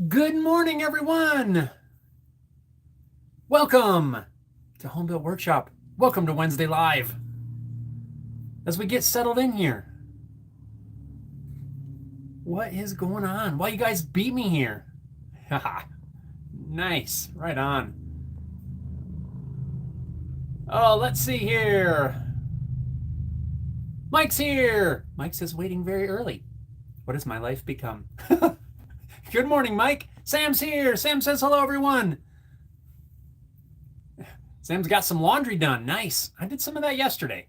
Good morning, everyone. Welcome to Home Built Workshop. Welcome to Wednesday Live. As we get settled in here, what is going on? Why you guys beat me here? Haha, nice, right on. Oh, let's see here. Mike's here. Mike says waiting very early. What has my life become? Good morning, Mike. Sam's here. Sam says hello, everyone. Sam's got some laundry done. Nice. I did some of that yesterday.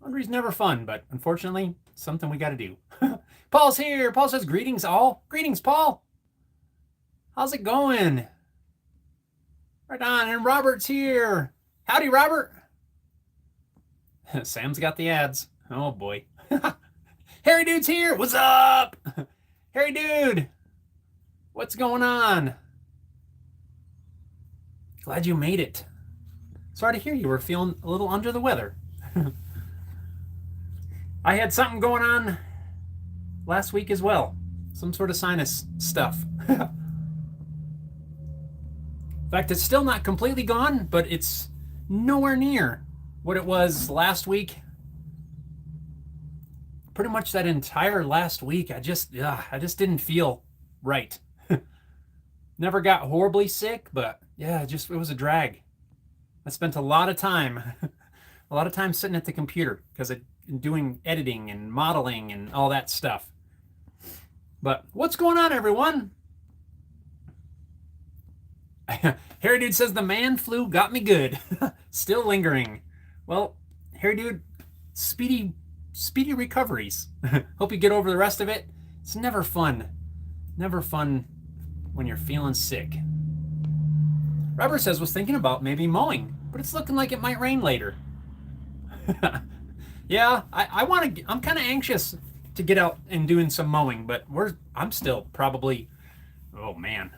Laundry's never fun, but unfortunately, something we got to do. Paul's here. Paul says greetings, all. Greetings, Paul. How's it going? Right on. And Robert's here. Howdy, Robert. Sam's got the ads. Oh, boy. Harry Dude's here. What's up? Harry Dude. What's going on? Glad you made it. Sorry to hear you were feeling a little under the weather. I had something going on last week as well. Some sort of sinus stuff. In fact, it's still not completely gone, but it's nowhere near what it was last week. Pretty much that entire last week, I just didn't feel right. Never got horribly sick, but yeah, it was a drag. I spent a lot of time sitting at the computer because I'm doing editing and modeling and all that stuff. But what's going on, everyone? Harry Dude says the man flu got me good. Still lingering. Well, Harry Dude, speedy recoveries. Hope you get over the rest of it. It's never fun. Never fun when you're feeling sick. Robert says was thinking about maybe mowing, but it's looking like it might rain later. Yeah, I'm kind of anxious to get out and doing some mowing, but I'm still probably, oh man,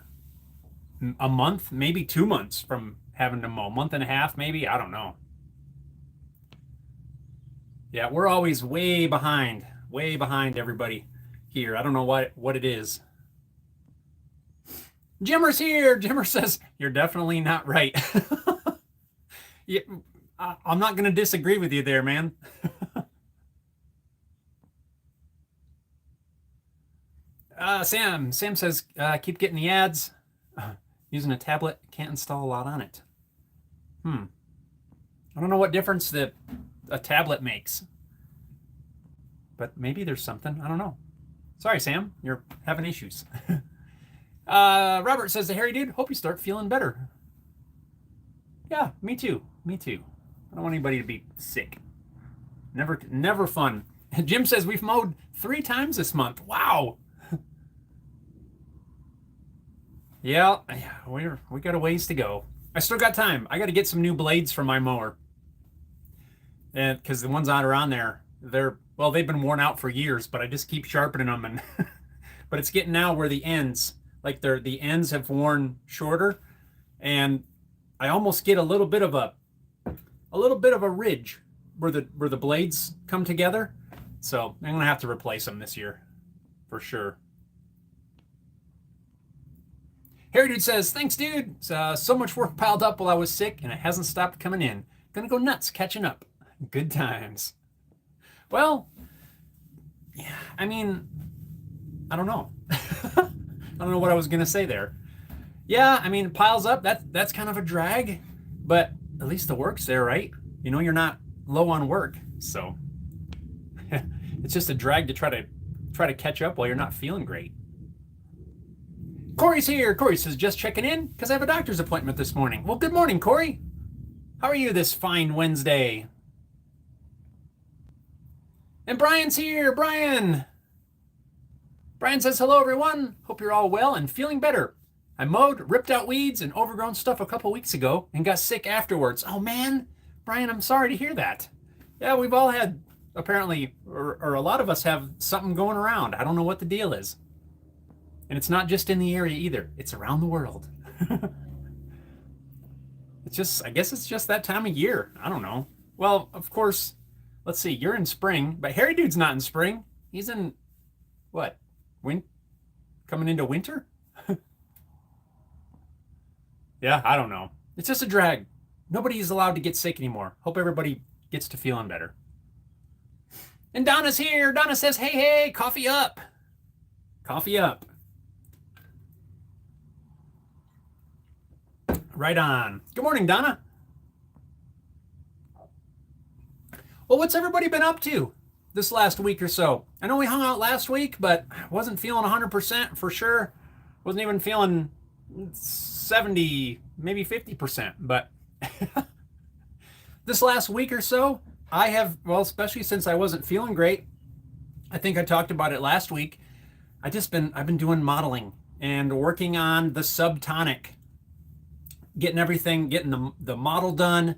a month, maybe 2 months from having to mow. A month and a half, maybe, I don't know. Yeah, we're always way behind everybody here. I don't know what it is. Jimmer's here. Jimmer says, you're definitely not right. Yeah, I'm not going to disagree with you there, man. Sam says, keep getting the ads. Using a tablet, can't install a lot on it. I don't know what difference that a tablet makes. But maybe there's something. I don't know. Sorry, Sam. You're having issues. Robert says to Harry Dude, hope you start feeling better. Yeah, me too. I don't want anybody to be sick. Never fun. Jim says we've mowed 3 times this month. Wow. Yeah, we got a ways to go. I still got time. I got to get some new blades for my mower. And because the ones out around there, they've been worn out for years, but I just keep sharpening them and but it's getting now where the ends have worn shorter, and I almost get a little bit of a ridge where the blades come together. So I'm gonna have to replace them this year for sure. Harry Dude says, thanks, dude. So much work piled up while I was sick, and it hasn't stopped coming in. Gonna go nuts catching up. Good times. Well, yeah, I mean, I don't know. I don't know what I was gonna say there. Yeah, I mean, it piles up. That's kind of a drag, but at least the work's there, right? You know, you're not low on work, so it's just a drag to try to catch up while you're not feeling great. Corey's here. Corey says, just checking in because I have a doctor's appointment this morning. Well, good morning, Corey. How are you this fine Wednesday? And Brian's here. Brian says, hello, everyone. Hope you're all well and feeling better. I mowed, ripped out weeds and overgrown stuff a couple weeks ago and got sick afterwards. Oh, man. Brian, I'm sorry to hear that. Yeah, we've all had, apparently, or a lot of us have something going around. I don't know what the deal is. And it's not just in the area either. It's around the world. I guess it's just that time of year. I don't know. Well, of course, let's see. You're in spring, but Harry Dude's not in spring. He's in, what? Coming into winter? Yeah, I don't know. It's just a drag. Nobody is allowed to get sick anymore. Hope everybody gets to feeling better. And Donna's here. Donna says, hey, hey, coffee up. Coffee up. Right on. Good morning, Donna. Well, what's everybody been up to this last week or so? I know we hung out last week, but I wasn't feeling 100% for sure. Wasn't even feeling 70, maybe 50%. But this last week or so, I have, well, especially since I wasn't feeling great, I think I talked about it last week. I've been doing modeling and working on the subtonic, getting the model done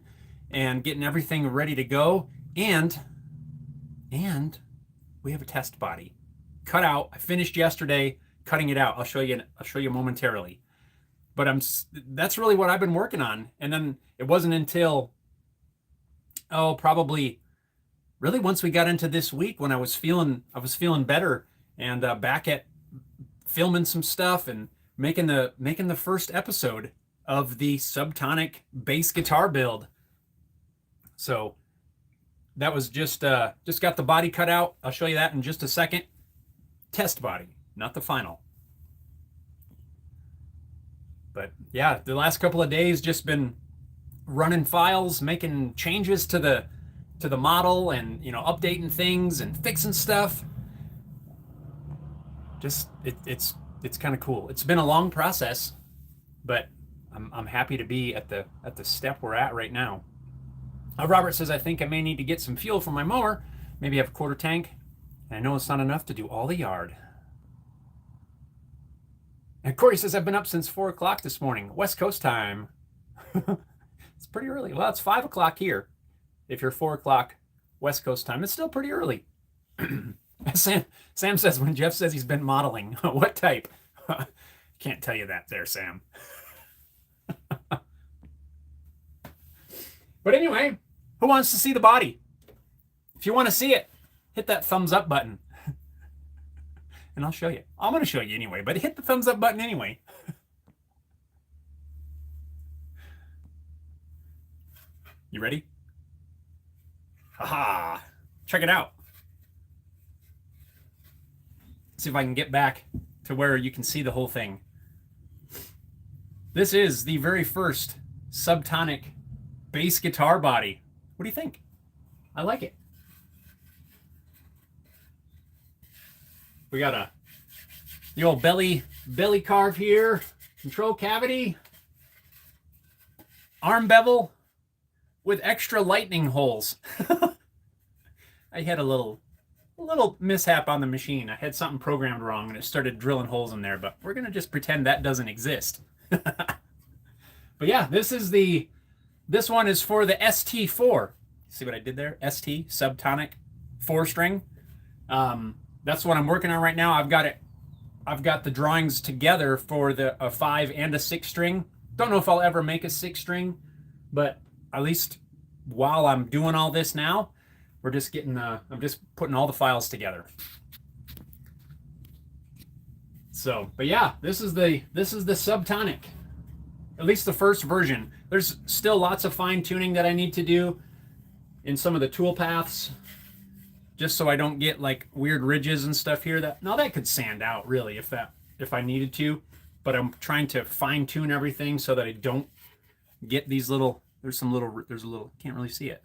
and getting everything ready to go. And we have a test body cut out. I finished yesterday cutting it out. I'll show you momentarily. But that's really what I've been working on. And then it wasn't until probably really once we got into this week when I was feeling better and back at filming some stuff and making the first episode of the subtonic bass guitar build. So that was just got the body cut out. I'll show you that in just a second. Test body, not the final. But yeah, the last couple of days just been running files, making changes to the model, and updating things and fixing stuff. Just it's kind of cool. It's been a long process, but I'm happy to be at the step we're at right now. Robert says, I think I may need to get some fuel for my mower. Maybe have a quarter tank. And I know it's not enough to do all the yard. And Corey says, I've been up since 4 o'clock this morning. West Coast time. It's pretty early. Well, it's 5 o'clock here. If you're 4 o'clock West Coast time, it's still pretty early. Sam says, when Jeff says he's been modeling, what type? Can't tell you that there, Sam. But anyway, who wants to see the body? If you want to see it, hit that thumbs up button. And I'll show you. I'm going to show you anyway, but hit the thumbs up button anyway. You ready? Haha. Check it out. See if I can get back to where you can see the whole thing. This is the very first subtonic bass guitar body. What do you think? I like it. We got the old belly carve here, control cavity, arm bevel with extra lightning holes. I had a little mishap on the machine. I had something programmed wrong and it started drilling holes in there, but we're gonna just pretend that doesn't exist. But yeah, this one is for the ST4. See what I did there? ST, subtonic 4-string. That's what I'm working on right now. I've got the drawings together for a 5 and a 6-string. Don't know if I'll ever make a 6-string, but at least while I'm doing all this now, we're just I'm just putting all the files together. So, but yeah, this is the subtonic. At least the first version. There's still lots of fine tuning that I need to do in some of the tool paths, just so I don't get like weird ridges and stuff here. That could sand out really if I needed to, but I'm trying to fine tune everything so that I don't get these little. There's a little, can't really see it,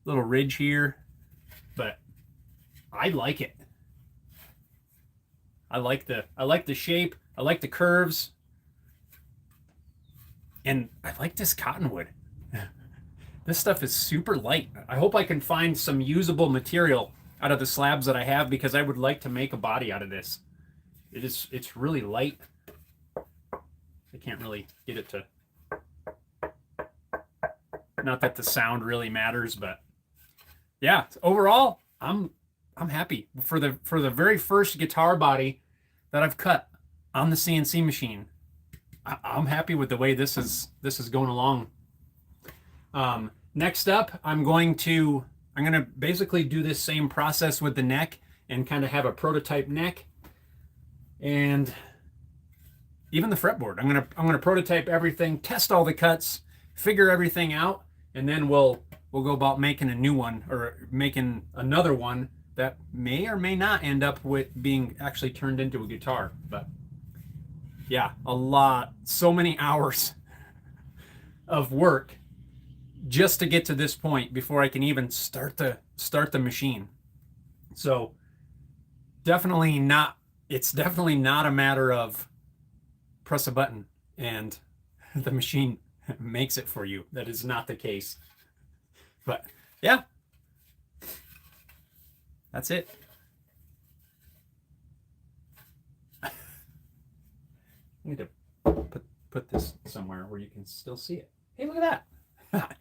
little ridge here, but I like it. I like the shape. I like the curves. And I like this cottonwood. This stuff is super light. I hope I can find some usable material out of the slabs that I have, because I would like to make a body out of this. It's really light. I can't really get it to, not that the sound really matters, but yeah, overall, I'm happy for the very first guitar body that I've cut on the CNC machine. I'm happy with the way this is going along. Next up, I'm going to basically do this same process with the neck and kind of have a prototype neck. And even the fretboard. I'm gonna prototype everything, test all the cuts, figure everything out, and then we'll go about making a new one, or making another one that may or may not end up with being actually turned into a guitar. But yeah, so many hours of work just to get to this point before I can even start the machine. So it's definitely not a matter of press a button and the machine makes it for you. That is not the case. But yeah, that's it. I need to put this somewhere where you can still see it. Hey, look at that.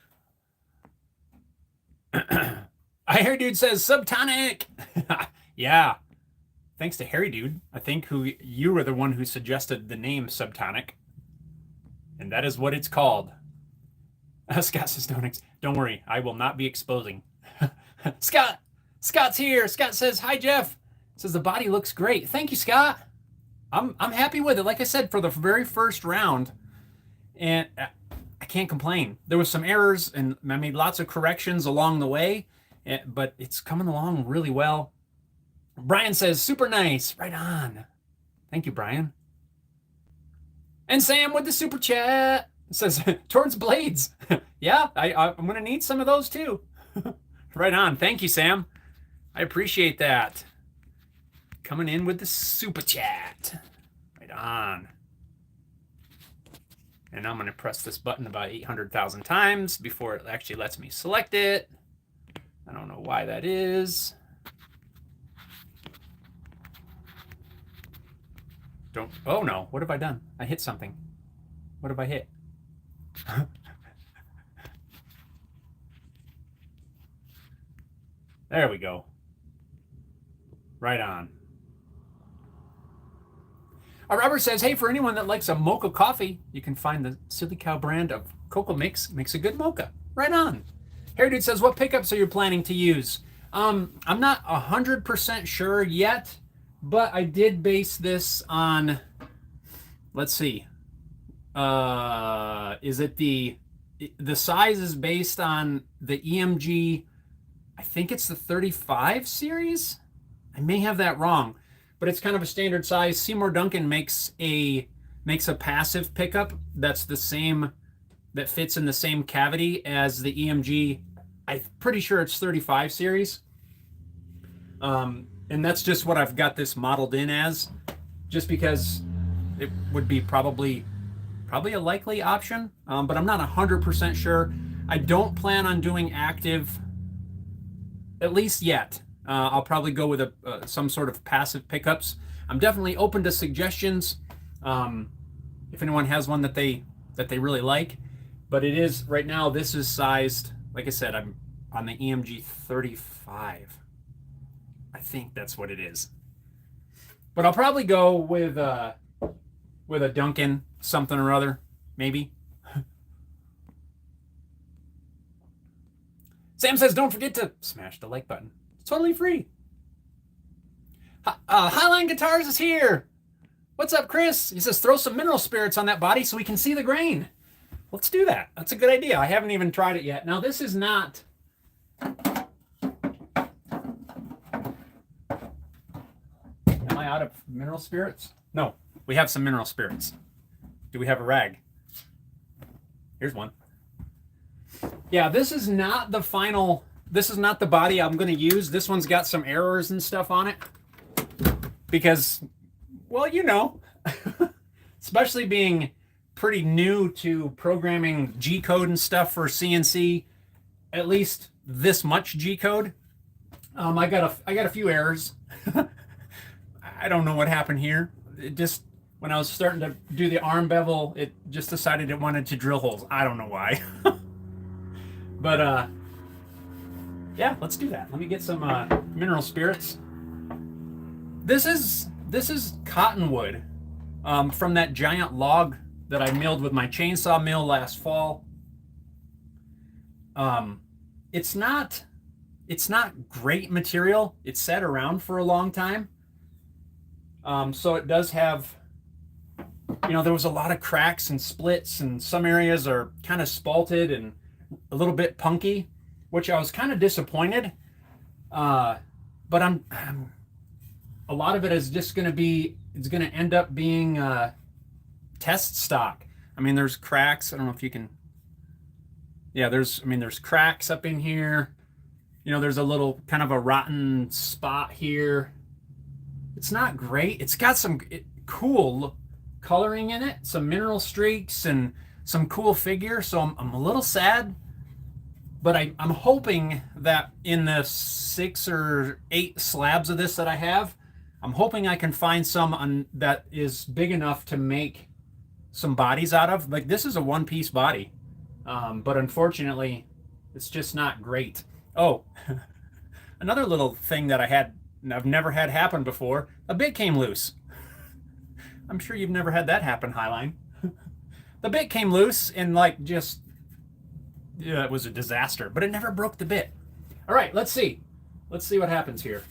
I Harry Dude says Subtonic. Yeah. Thanks to Harry Dude. I think you were the one who suggested the name Subtonic. And that is what it's called. Scott says, don't worry, I will not be exposing. Scott's here. Scott says, hi, Jeff. Says the body looks great. Thank you, Scott. I'm happy with it. Like I said, for the very first round, and I can't complain. There was some errors, and I made lots of corrections along the way, but it's coming along really well. Brian says, super nice. Right on. Thank you, Brian. And Sam with the super chat says, towards blades. Yeah, I'm going to need some of those too. Right on. Thank you, Sam. I appreciate that. Coming in with the super chat. Right on. And I'm going to press this button about 800,000 times before it actually lets me select it. I don't know why that is. Oh no, what have I done? I hit something. What have I hit? There we go. Right on. Robert says, hey, for anyone that likes a mocha coffee, you can find the Silly Cow brand of cocoa mix. Makes a good mocha. Right on. Harry Dude says, what pickups are you planning to use? I'm not 100% sure yet, but I did base this on, let's see. Is it the size is based on the EMG, I think it's the 35 series? I may have that wrong, but it's kind of a standard size. Seymour Duncan makes a passive pickup that's the same, that fits in the same cavity as the EMG. I'm pretty sure it's 35 series. And that's just what I've got this modeled in as, just because it would be probably a likely option, but I'm not 100% sure. I don't plan on doing active, at least yet. I'll probably go with some sort of passive pickups. I'm definitely open to suggestions if anyone has one that they really like. But it is, right now, this is sized, like I said, I'm on the EMG 35. I think that's what it is. But I'll probably go with a Duncan something or other, maybe. Sam says, don't forget to smash the like button. It's totally free. Highline Guitars is here. What's up, Chris? He says, throw some mineral spirits on that body so we can see the grain. Let's do that. That's a good idea. I haven't even tried it yet. Now, this is not... Am I out of mineral spirits? No, we have some mineral spirits. Do we have a rag? Here's one. Yeah, this is not the final... This is not the body I'm going to use. This one's got some errors and stuff on it. Because, well, you know, especially being pretty new to programming G-code and stuff for CNC, at least this much G-code. I got a few errors. I don't know what happened here. It just, when I was starting to do the arm bevel, it just decided it wanted to drill holes. I don't know why. But, yeah, let's do that. Let me get some mineral spirits. This is cottonwood from that giant log that I milled with my chainsaw mill last fall. It's not great material. It's sat around for a long time. So it does have you know, there was a lot of cracks and splits, and some areas are kind of spalted and a little bit punky, which I was kind of disappointed. But I'm a lot of it is just going to be, it's going to end up being test stock. I mean, there's cracks. I don't know if you can, yeah, there's cracks up in here. You know, there's a little kind of a rotten spot here. It's not great. It's got some cool coloring in it, some mineral streaks and some cool figure. So I'm a little sad, but I'm hoping that in the 6 or 8 slabs of this that I have, I'm hoping I can find some that is big enough to make some bodies out of. Like, this is a one-piece body, but unfortunately, it's just not great. Oh, another little thing that I've never had happen before, a bit came loose. I'm sure you've never had that happen, Highline. The bit came loose and like just, yeah, it was a disaster, but it never broke the bit. All right, let's see. Let's see what happens here.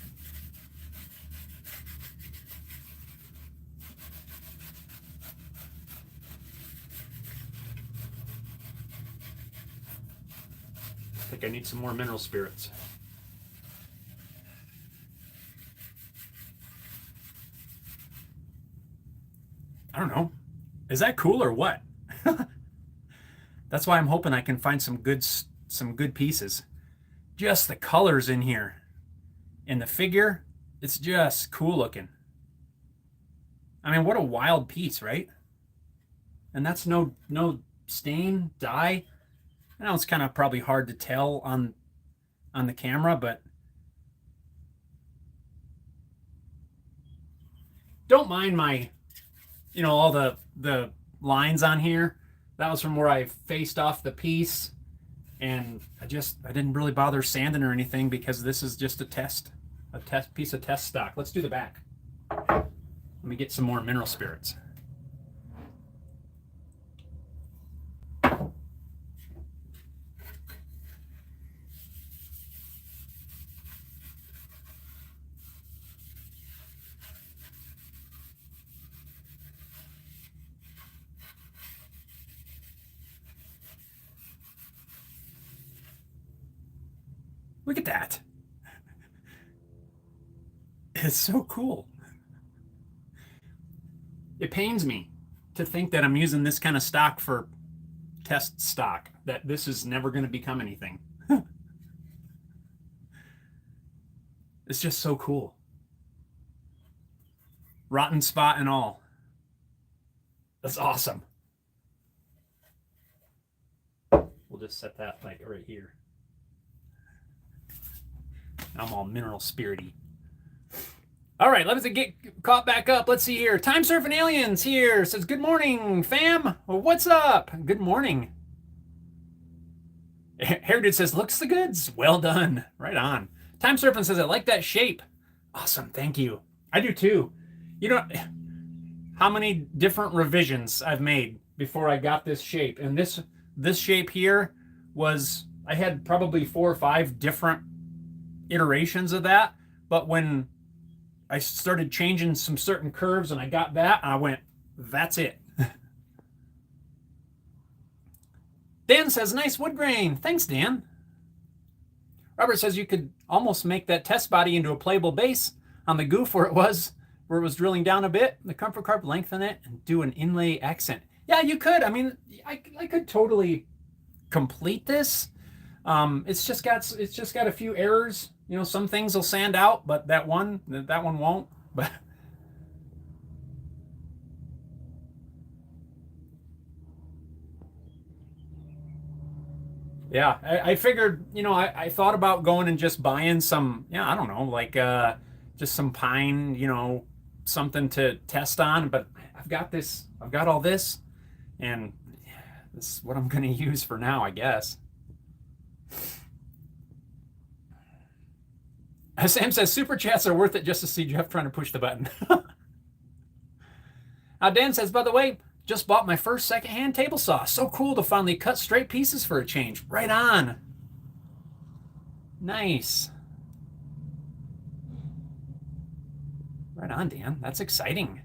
I think I need some more mineral spirits. I don't know. Is that cool or what? That's why I'm hoping I can find some good pieces. Just the colors in here and the figure, it's just cool looking. I mean, what a wild piece, right? And that's no stain, dye. I know it's kind of probably hard to tell on the camera, but don't mind my, you know, all the lines on here. That was from where I faced off the piece, and I didn't really bother sanding or anything because this is just a test piece of test stock. Let's do the back. Let me get some more mineral spirits. Look at that. It's so cool. It pains me to think that I'm using this kind of stock for test stock, that this is never going to become anything. It's just so cool. Rotten spot and all. That's awesome. We'll just set that like right here. I'm all mineral spirity. All right, let's get caught back up. Let's see here. Time Surfing Aliens here says, good morning, fam. Well, what's up? Good morning. Hairdude says, looks the goods. Well done. Right on. Time Surfing says, I like that shape. Awesome. Thank you. I do too. You know how many different revisions I've made before I got this shape. And this shape here was, I had probably 4 or 5 different iterations of that, but when I started changing some certain curves and I got that, I went, that's it. Dan says, nice wood grain. Thanks, Dan. Robert says you could almost make that test body into a playable base on the goof where it was drilling down a bit, the comfort carp, lengthen it and do an inlay accent. Yeah, you could. I mean, I could totally complete this. It's just got a few errors. You know, some things will sand out, but that one won't. But yeah, I figured, you know, I thought about going and just buying some, yeah, I don't know, like just some pine, you know, something to test on. But I've got all this, and this is what I'm going to use for now, I guess. Sam says, super chats are worth it just to see Jeff trying to push the button. Dan says, by the way, just bought my first secondhand table saw. So cool to finally cut straight pieces for a change. Right on. Nice. Right on, Dan. That's exciting.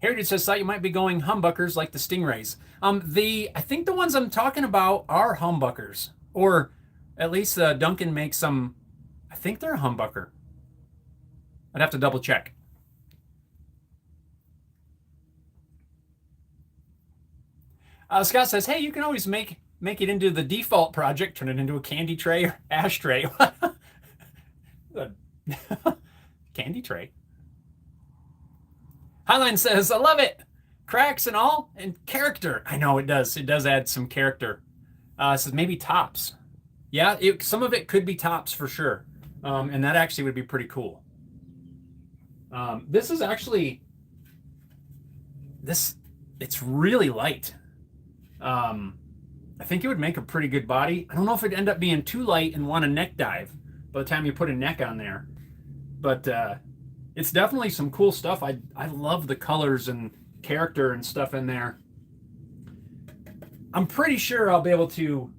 Heritage says, thought you might be going humbuckers like the Stingrays. I think the ones I'm talking about are humbuckers, or at least Duncan makes some. I think they're a humbucker. I'd have to double check. Scott says, hey, you can always make it into the default project, turn it into a candy tray or ashtray. Candy tray. Highline says, I love it. Cracks and all, and character. I know it does. It does add some character. Says maybe tops. Yeah, some of it could be tops for sure. And that actually would be pretty cool. This is actually, it's really light. I think it would make a pretty good body. I don't know if it'd end up being too light and want a neck dive by the time you put a neck on there. But it's definitely some cool stuff. I love the colors and character and stuff in there. I'm pretty sure I'll be able to,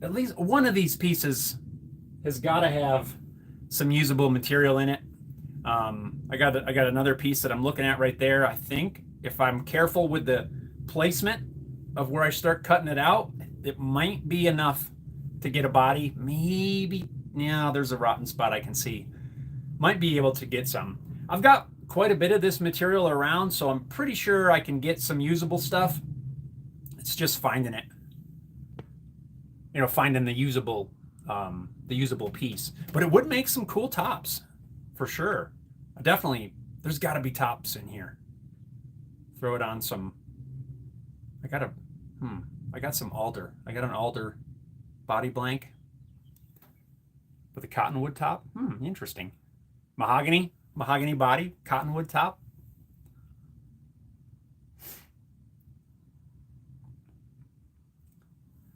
at least one of these pieces has got to have some usable material in it. I got another piece that I'm looking at right there. I think if I'm careful with the placement of where I start cutting it out, it might be enough to get a body. Maybe, yeah, there's a rotten spot I can see. Might be able to get some. I've got quite a bit of this material around, so I'm pretty sure I can get some usable stuff. It's just finding it. You know, finding the usable piece. But it would make some cool tops, for sure. Definitely, there's got to be tops in here. Throw it on some. I got some alder. I got an alder body blank with a cottonwood top. Interesting. Mahogany body, cottonwood top.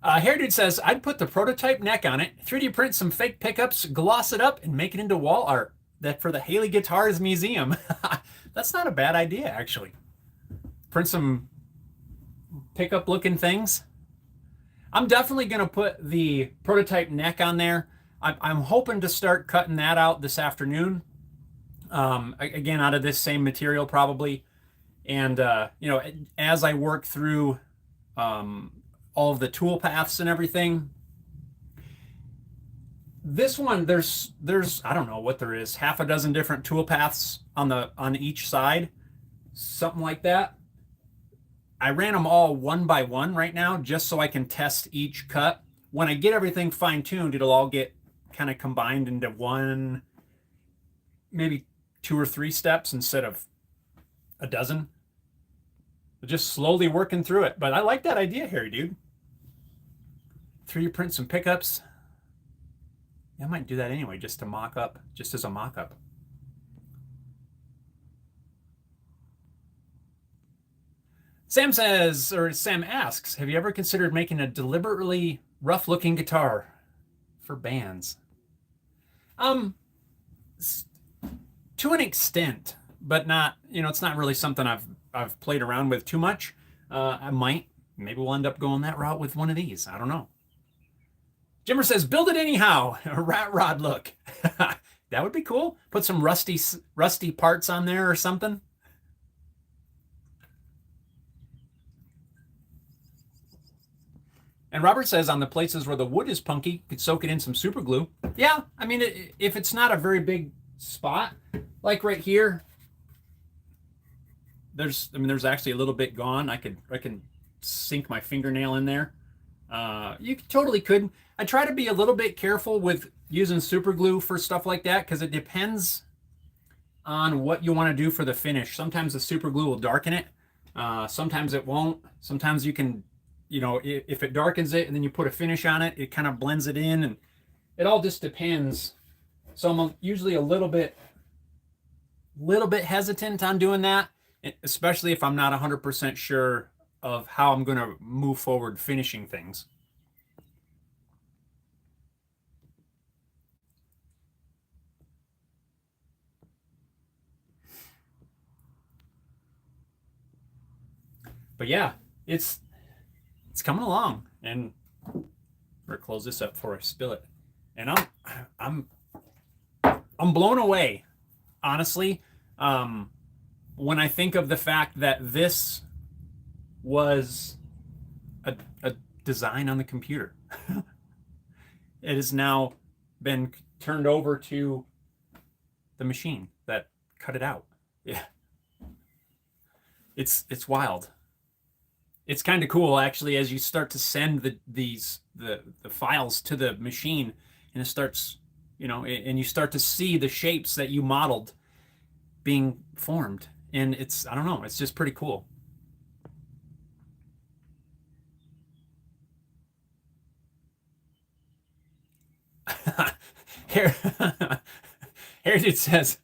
Hair Dude says, I'd put the prototype neck on it, 3D print some fake pickups, gloss it up, and make it into wall art. That for the Haley Guitars Museum. That's not a bad idea, actually. Print some pickup looking things. I'm definitely going to put the prototype neck on there. I'm hoping to start cutting that out this afternoon. Again, out of this same material probably. And, you know, as I work through all of the tool paths and everything, this one, there's I don't know what there is, half a dozen different tool paths on each side, something like that. I ran them all one by one right now just so I can test each cut. When I get everything fine-tuned, it'll all get kind of combined into one, maybe 2 or 3 steps instead of a dozen. Just slowly working through it. But I like that idea, Harry Dude. 3D print some pickups. Yeah, I might do that anyway, just to mock up, just as a mock-up. Sam says, or Sam asks, have you ever considered making a deliberately rough-looking guitar for bands? To an extent, but not, you know, it's not really something I've played around with too much. Maybe we'll end up going that route with one of these. I don't know. Jimmer says, build it anyhow. A rat rod look. That would be cool. Put some rusty parts on there or something. And Robert says on the places where the wood is punky, you could soak it in some super glue. Yeah, I mean, if it's not a very big spot, like right here, there's actually a little bit gone. I can sink my fingernail in there. You totally could. I try to be a little bit careful with using super glue for stuff like that because it depends on what you want to do for the finish. Sometimes the super glue will darken it. Sometimes it won't. Sometimes you can, you know, if it darkens it and then you put a finish on it, it kind of blends it in, and it all just depends. So I'm usually a little bit hesitant on doing that, especially if I'm not 100% sure of how I'm going to move forward finishing things. But yeah, it's coming along, and we're gonna close this up before I spill it. And I'm blown away, honestly. when I think of the fact that this was a design on the computer. It has now been turned over to the machine that cut it out. Yeah. It's wild. It's kind of cool actually as you start to send the files to the machine, and it starts, and you start to see the shapes that you modeled being formed. And I don't know, it's just pretty cool. Here, it says,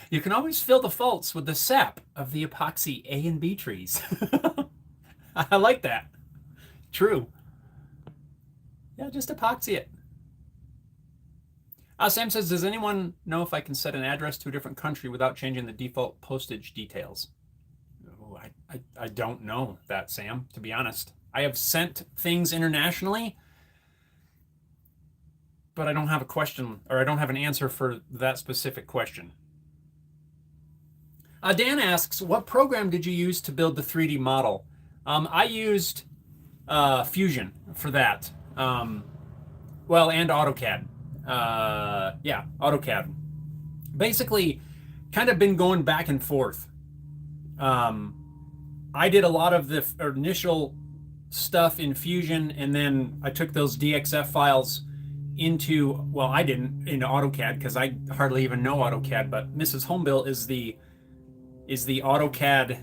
you can always fill the faults with the sap of the epoxy A and B trees. I like that. True. Yeah, just epoxy it. Sam says, does anyone know if I can set an address to a different country without changing the default postage details? Oh, I don't know that, Sam, to be honest. I have sent things internationally, but I don't have a question, or I don't have an answer for that specific question. Dan asks, what program did you use to build the 3D model? I used Fusion for that. And AutoCAD. Yeah, AutoCAD. Basically, kind of been going back and forth. I did a lot of the initial stuff in Fusion, and then I took those DXF files into AutoCAD, because I hardly even know AutoCAD, but Mrs. Homebill is the AutoCAD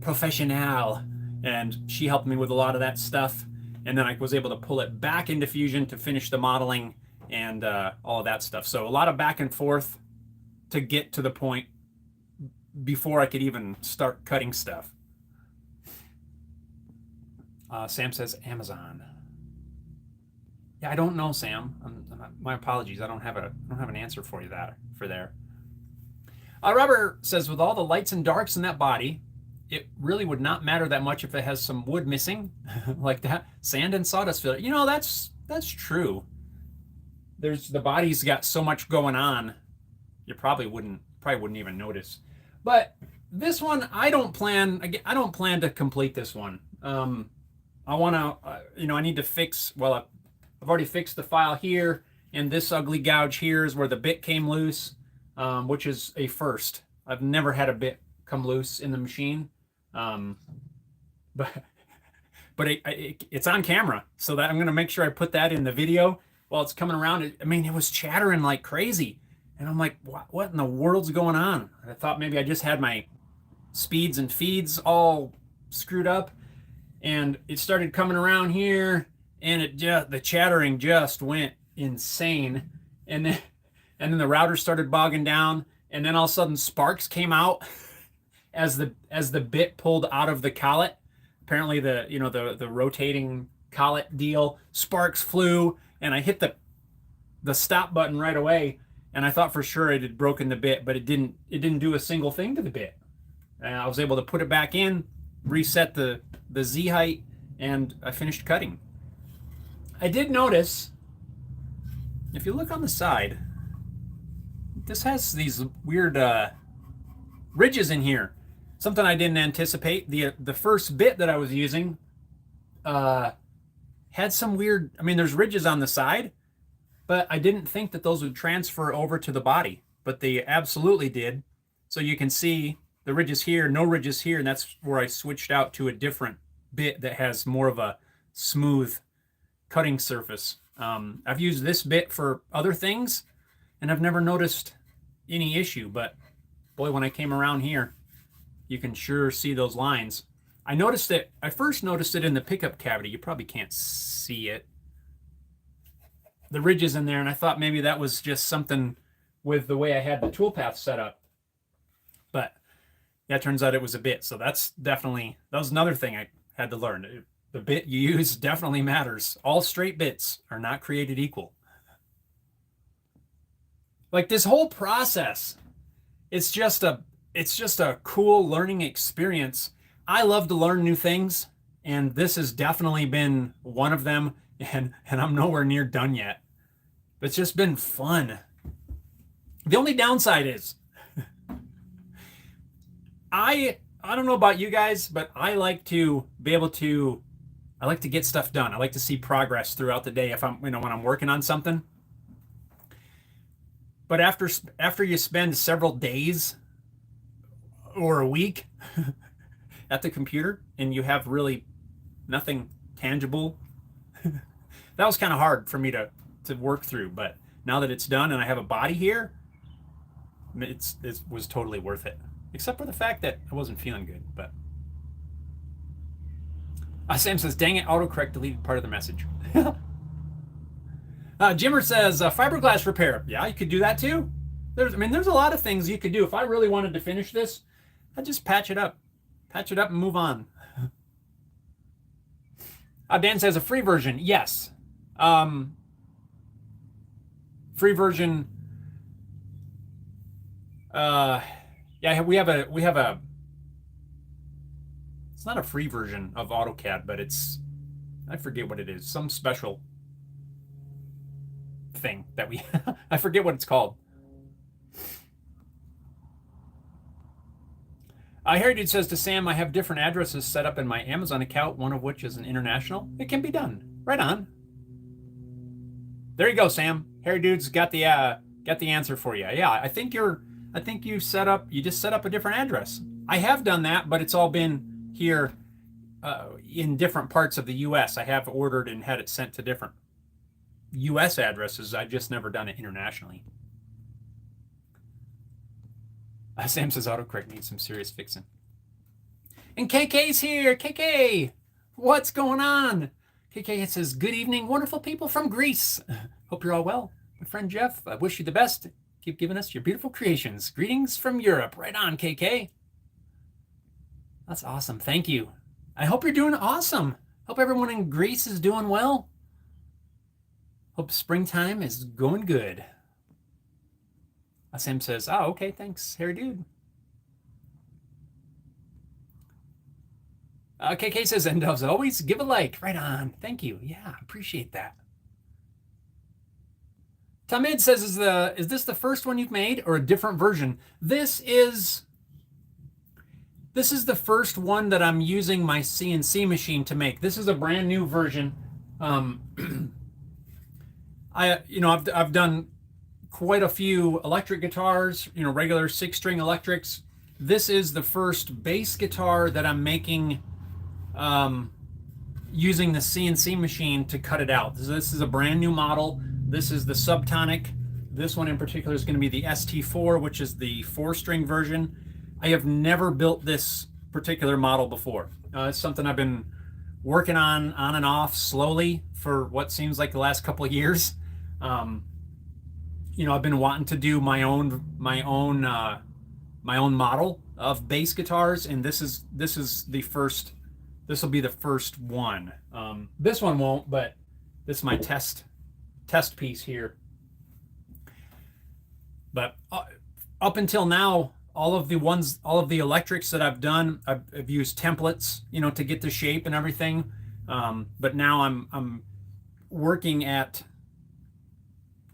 professional, and she helped me with a lot of that stuff, and then I was able to pull it back into Fusion to finish the modeling and all of that stuff. So a lot of back and forth to get to the point before I could even start cutting stuff. Sam says Amazon. Yeah, I don't know, Sam. My apologies. I don't have an answer for you there. Robert says, with all the lights and darks in that body, it really would not matter that much if it has some wood missing, like that sand and sawdust filler. That's true. The body's got so much going on, you probably wouldn't even notice. But this one, I don't plan to complete this one. I want to, I need to fix. Well, I've already fixed the file here, and this ugly gouge here is where the bit came loose, which is a first. I've never had a bit come loose in the machine, but it's on camera, so that I'm going to make sure I put that in the video while it's coming around. It was chattering like crazy, and I'm like, what in the world's going on? I thought maybe I just had my speeds and feeds all screwed up, and it started coming around here, and the chattering just went insane, and then the router started bogging down, and then all of a sudden sparks came out as the bit pulled out of the collet. Apparently the rotating collet deal, sparks flew, and I hit the stop button right away, and I thought for sure it had broken the bit, but it didn't do a single thing to the bit. And I was able to put it back in, reset the Z height, and I finished cutting. I did notice, if you look on the side, this has these weird ridges in here. Something I didn't anticipate. The first bit that I was using had some weird, there's ridges on the side, but I didn't think that those would transfer over to the body, but they absolutely did. So you can see the ridges here, no ridges here, and that's where I switched out to a different bit that has more of a smooth cutting surface. I've used this bit for other things, and I've never noticed any issue, but boy, when I came around here, you can sure see those lines. I first noticed it in the pickup cavity. You probably can't see it. The ridges in there, and I thought maybe that was just something with the way I had the toolpath set up. But yeah, it turns out it was a bit. So that was another thing I had to learn. The bit you use definitely matters. All straight bits are not created equal. Like this whole process, it's just a cool learning experience. I love to learn new things, and this has definitely been one of them, and I'm nowhere near done yet. But it's just been fun. The only downside is I don't know about you guys, but I like to be able to I like to get stuff done. I like to see progress throughout the day if I'm, when I'm working on something. But after you spend several days or a week at the computer and you have really nothing tangible, that was kind of hard for me to work through. But now that it's done and I have a body here, it was totally worth it. Except for the fact that I wasn't feeling good. But Sam says, "Dang it, autocorrect deleted part of the message." Jimmer says, "Fiberglass repair." Yeah, you could do that too. There's a lot of things you could do. If I really wanted to finish this, I'd just patch it up and move on. Dan says, "A free version." Yes. Free version. Yeah, we have a. It's not a free version of AutoCAD, but I forget what it is. Some special thing that I forget what it's called. Harry Dude says to Sam, "I have different addresses set up in my Amazon account, one of which is an international." It can be done. Right on. There you go, Sam. Harry Dude's got the answer for you. Yeah, I think you just set up a different address. I have done that, but it's all been here in different parts of the U.S. I have ordered and had it sent to different U.S. addresses. I've just never done it internationally. Sam says autocorrect needs some serious fixing. And KK's here. KK, what's going on? KK says, "Good evening, wonderful people from Greece. Hope you're all well. My friend Jeff, I wish you the best. Keep giving us your beautiful creations. Greetings from Europe." Right on, KK. That's awesome. Thank you. I hope you're doing awesome. Hope everyone in Greece is doing well. Hope springtime is going good. Sam says, "Oh, okay, thanks, Harry Dude." KK says, "And as always, give a like." Right on. Thank you. Yeah, appreciate that. Tamid says, "Is this the first one you've made or a different version?" This is the first one that I'm using my CNC machine to make. This is a brand new version. I've done quite a few electric guitars, regular 6-string electrics. This is the first bass guitar that I'm making using the CNC machine to cut it out. This is a brand new model. This is the Subtonic. This one in particular is going to be the ST4, which is the 4-string version. I have never built this particular model before. It's something I've been working on and off slowly for what seems like the last couple of years. I've been wanting to do my own model of bass guitars, and this is the first. This will be the first one. This one won't, but this is my test piece here. But up until now, all of the electrics that I've done, I've used templates, to get the shape and everything. But now I'm working at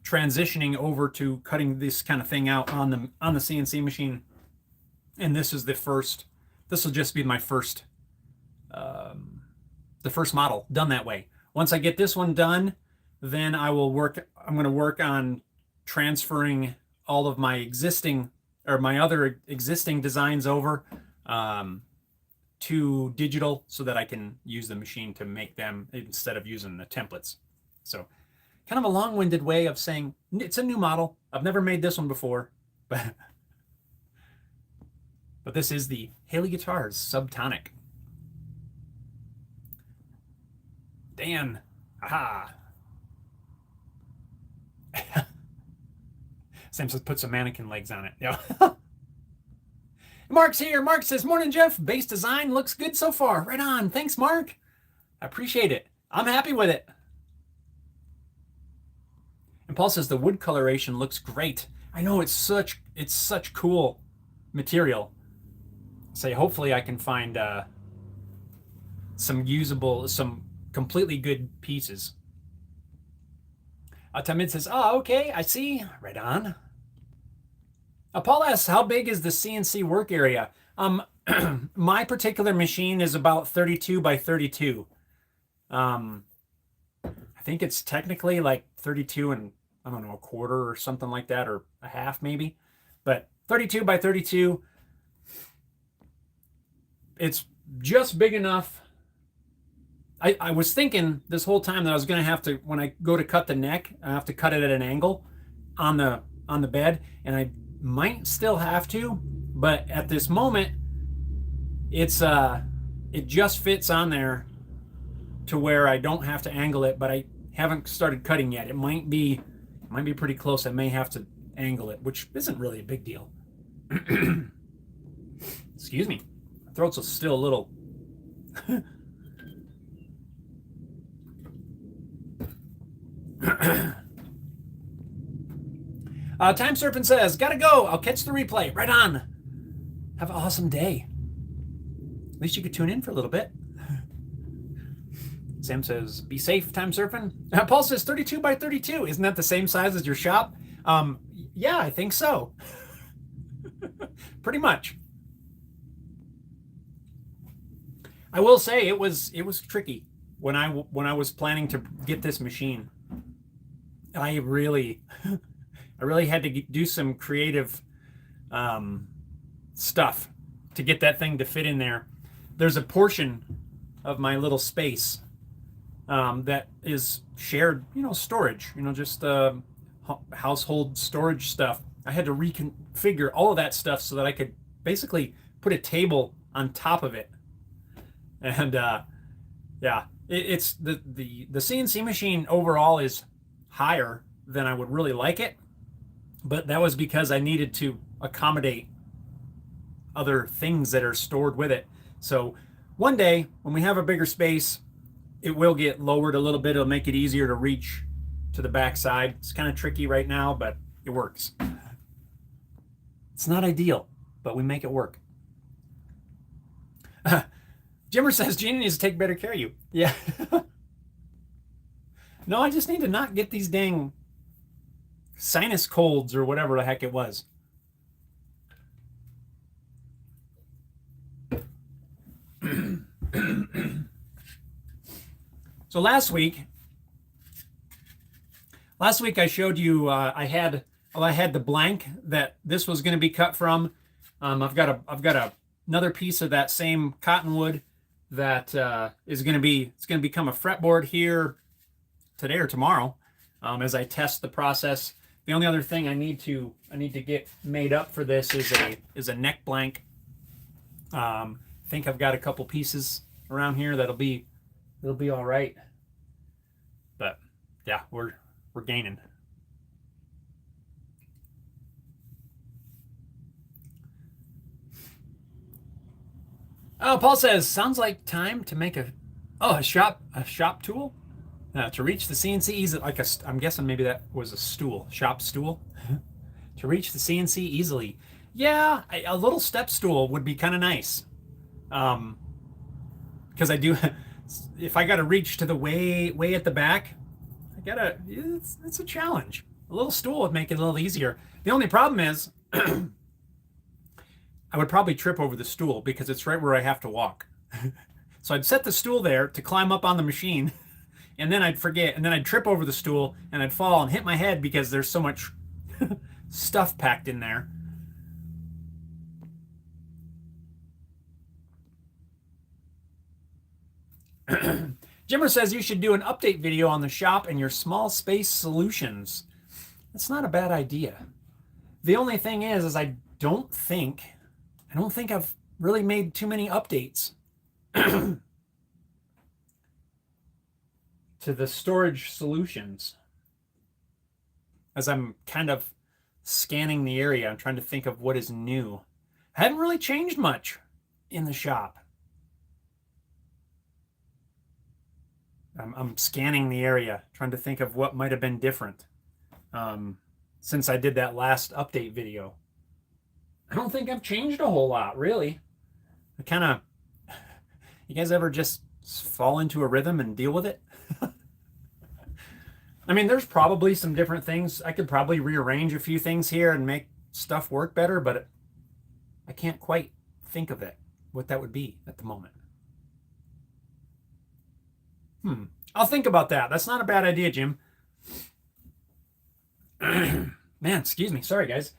transitioning over to cutting this kind of thing out on the CNC machine. And this is the first. This will just be my first, the first model done that way. Once I get this one done, then I'm going to work on transferring all of my other existing designs over to digital so that I can use the machine to make them instead of using the templates. So kind of a long-winded way of saying it's a new model. I've never made this one before, but this is the Haley Guitars Subtonic. Dan, aha. Sam says, "Put some mannequin legs on it." Yeah. Mark's here. Mark says, "Morning, Jeff. Bass design looks good so far." Right on. Thanks, Mark. I appreciate it. I'm happy with it. And Paul says, "The wood coloration looks great." I know, it's such cool material. Say, hopefully I can find some completely good pieces. Tamid says, "Oh, okay, I see." Right on. Paul asks, "How big is the CNC work area?" My particular machine is about 32 by 32. I think it's technically like 32 and I don't know, a quarter or something like that, or a half maybe. But 32 by 32, it's just big enough. I was thinking this whole time that I was going to have to, when I go to cut the neck, I have to cut it at an angle on the bed, and I might still have to, but at this moment, it just fits on there to where I don't have to angle it, but I haven't started cutting yet. It might be pretty close. I may have to angle it, which isn't really a big deal. Excuse me. My throat's still a little Time Serpent says, gotta go. I'll catch the replay. Right on. Have an awesome day. At least you could tune in for a little bit. Sam says, be safe, Time Surfing. Paul says 32 by 32. Isn't that the same size as your shop? Yeah, I think so. Pretty much. I will say it was tricky when I was planning to get this machine. I really had to do some creative stuff to get that thing to fit in there. There's a portion of my little space that is shared, storage, just household storage stuff. I had to reconfigure all of that stuff so that I could basically put a table on top of it. And yeah, it's the CNC machine overall is higher than I would really like it, but that was because I needed to accommodate other things that are stored with it. So one day when we have a bigger space, it will get lowered a little bit. It'll make it easier to reach to the back side. It's kind of tricky right now, but it works. It's not ideal, but we make it work. Jimmer says Jeannie needs to take better care of you. Yeah. No, I just need to not get these dang sinus colds or whatever the heck it was. So last week I showed you I had the blank that this was going to be cut from. I've got another piece of that same cottonwood that is going to become a fretboard here today or tomorrow as I test the process. The only other thing I need to get made up for this is a neck blank. I think I've got a couple pieces around here that'll be all right. But yeah, we're gaining. Oh, Paul says, sounds like time to make a shop tool to reach the CNC easily. I'm guessing maybe that was a stool, shop stool, to reach the CNC easily. Yeah, a little step stool would be kind of nice. Because I do, if I got to reach to the way at the back, it's a challenge. A little stool would make it a little easier. The only problem is I would probably trip over the stool because it's right where I have to walk. So I'd set the stool there to climb up on the machine, and then I'd forget, and then I'd trip over the stool and I'd fall and hit my head because there's so much stuff packed in there. Jimmer says you should do an update video on the shop and your small space solutions. That's not a bad idea. The only thing is I don't think I've really made too many updates to the storage solutions. As I'm kind of scanning the area, I'm trying to think of what is new. I haven't really changed much in the shop. I'm scanning the area, trying to think of what might have been different since I did that last update video. I don't think I've changed a whole lot, really. You guys ever just fall into a rhythm and deal with it? I mean, there's probably some different things. I could probably rearrange a few things here and make stuff work better, but I can't quite think of it, what that would be at the moment. I'll think about that. That's not a bad idea, Jim. Man, excuse me. Sorry, guys.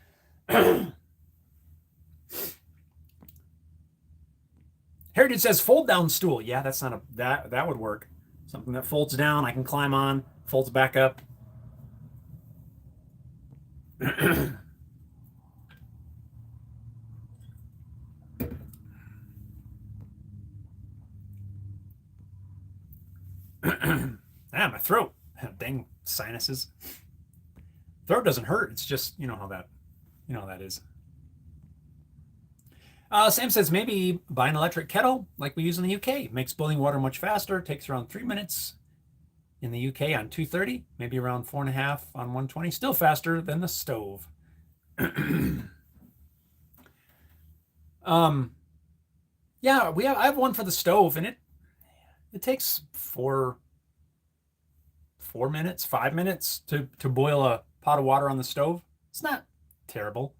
Heritage says fold down stool. Yeah, that's not a that would work. Something that folds down, I can climb on, folds back up. My throat. Dang sinuses. Throat doesn't hurt. It's just, you know how that is. Sam says maybe buy an electric kettle like we use in the UK. Makes boiling water much faster. Takes around 3 minutes in the UK on 230. Maybe around 4.5 on 120. Still faster than the stove. Yeah, I have one for the stove, and it takes 4 minutes, 5 minutes to boil a pot of water on the stove. It's not terrible.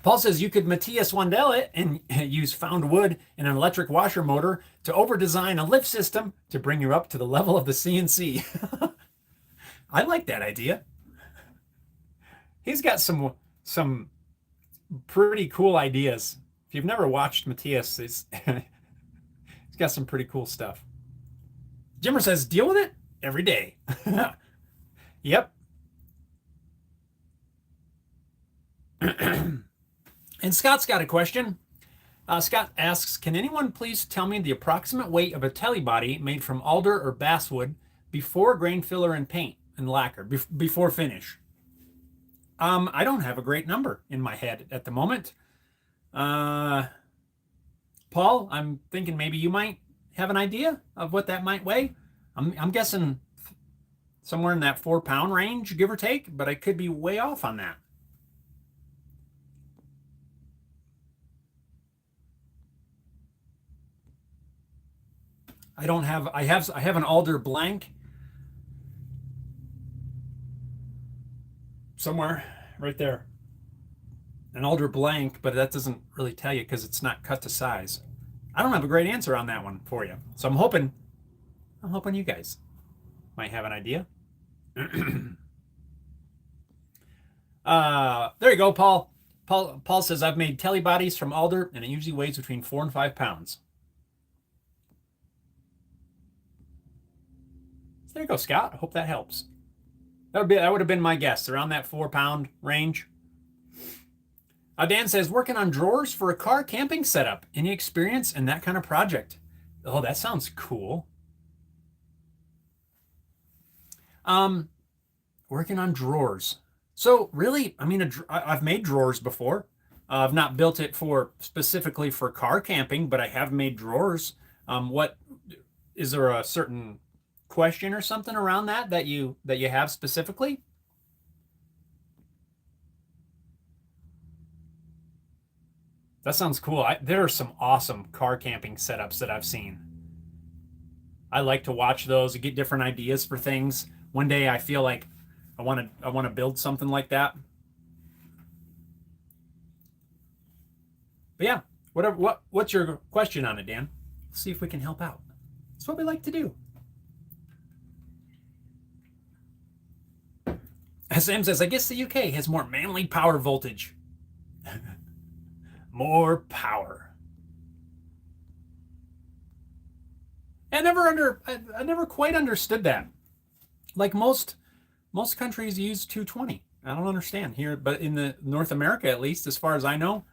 Paul says you could Matthias Wandel it and use found wood and an electric washer motor to over-design a lift system to bring you up to the level of the CNC. I like that idea. He's got some pretty cool ideas. If you've never watched Matthias, he's got some pretty cool stuff. Jimmer says, deal with it every day. Yep. And Scott's got a question. Scott asks, can anyone please tell me the approximate weight of a telly body made from alder or basswood before grain filler and paint and lacquer, before finish? I don't have a great number in my head at the moment. Paul, I'm thinking maybe you might have an idea of what that might weigh. I'm guessing somewhere in that 4-pound range, give or take, but I could be way off on that. I have an alder blank somewhere right there. An alder blank, but that doesn't really tell you because it's not cut to size. I don't have a great answer on that one for you. So I'm hoping you guys might have an idea. There you go, Paul. Paul says I've made telly bodies from alder and it usually weighs between 4 and 5 pounds. So there you go, Scott. I hope that helps. That would have been my guess, around that 4-pound range. Dan says, working on drawers for a car camping setup. Any experience in that kind of project? Oh, that sounds cool. Working on drawers. So really, I mean, I've made drawers before. I've not built it specifically for car camping, but I have made drawers. What is there a certain question or something around that you have specifically? That sounds cool. There are some awesome car camping setups that I've seen. I like to watch those and get different ideas for things. One day I feel like I want to build something like that. But yeah, what's your question on it, Dan? Let's see if we can help out. That's what we like to do. Sam says, I guess the UK has more manly power voltage. More power. I never quite understood that. Like most countries use 220. I don't understand here, but in the North America, at least, as far as I know,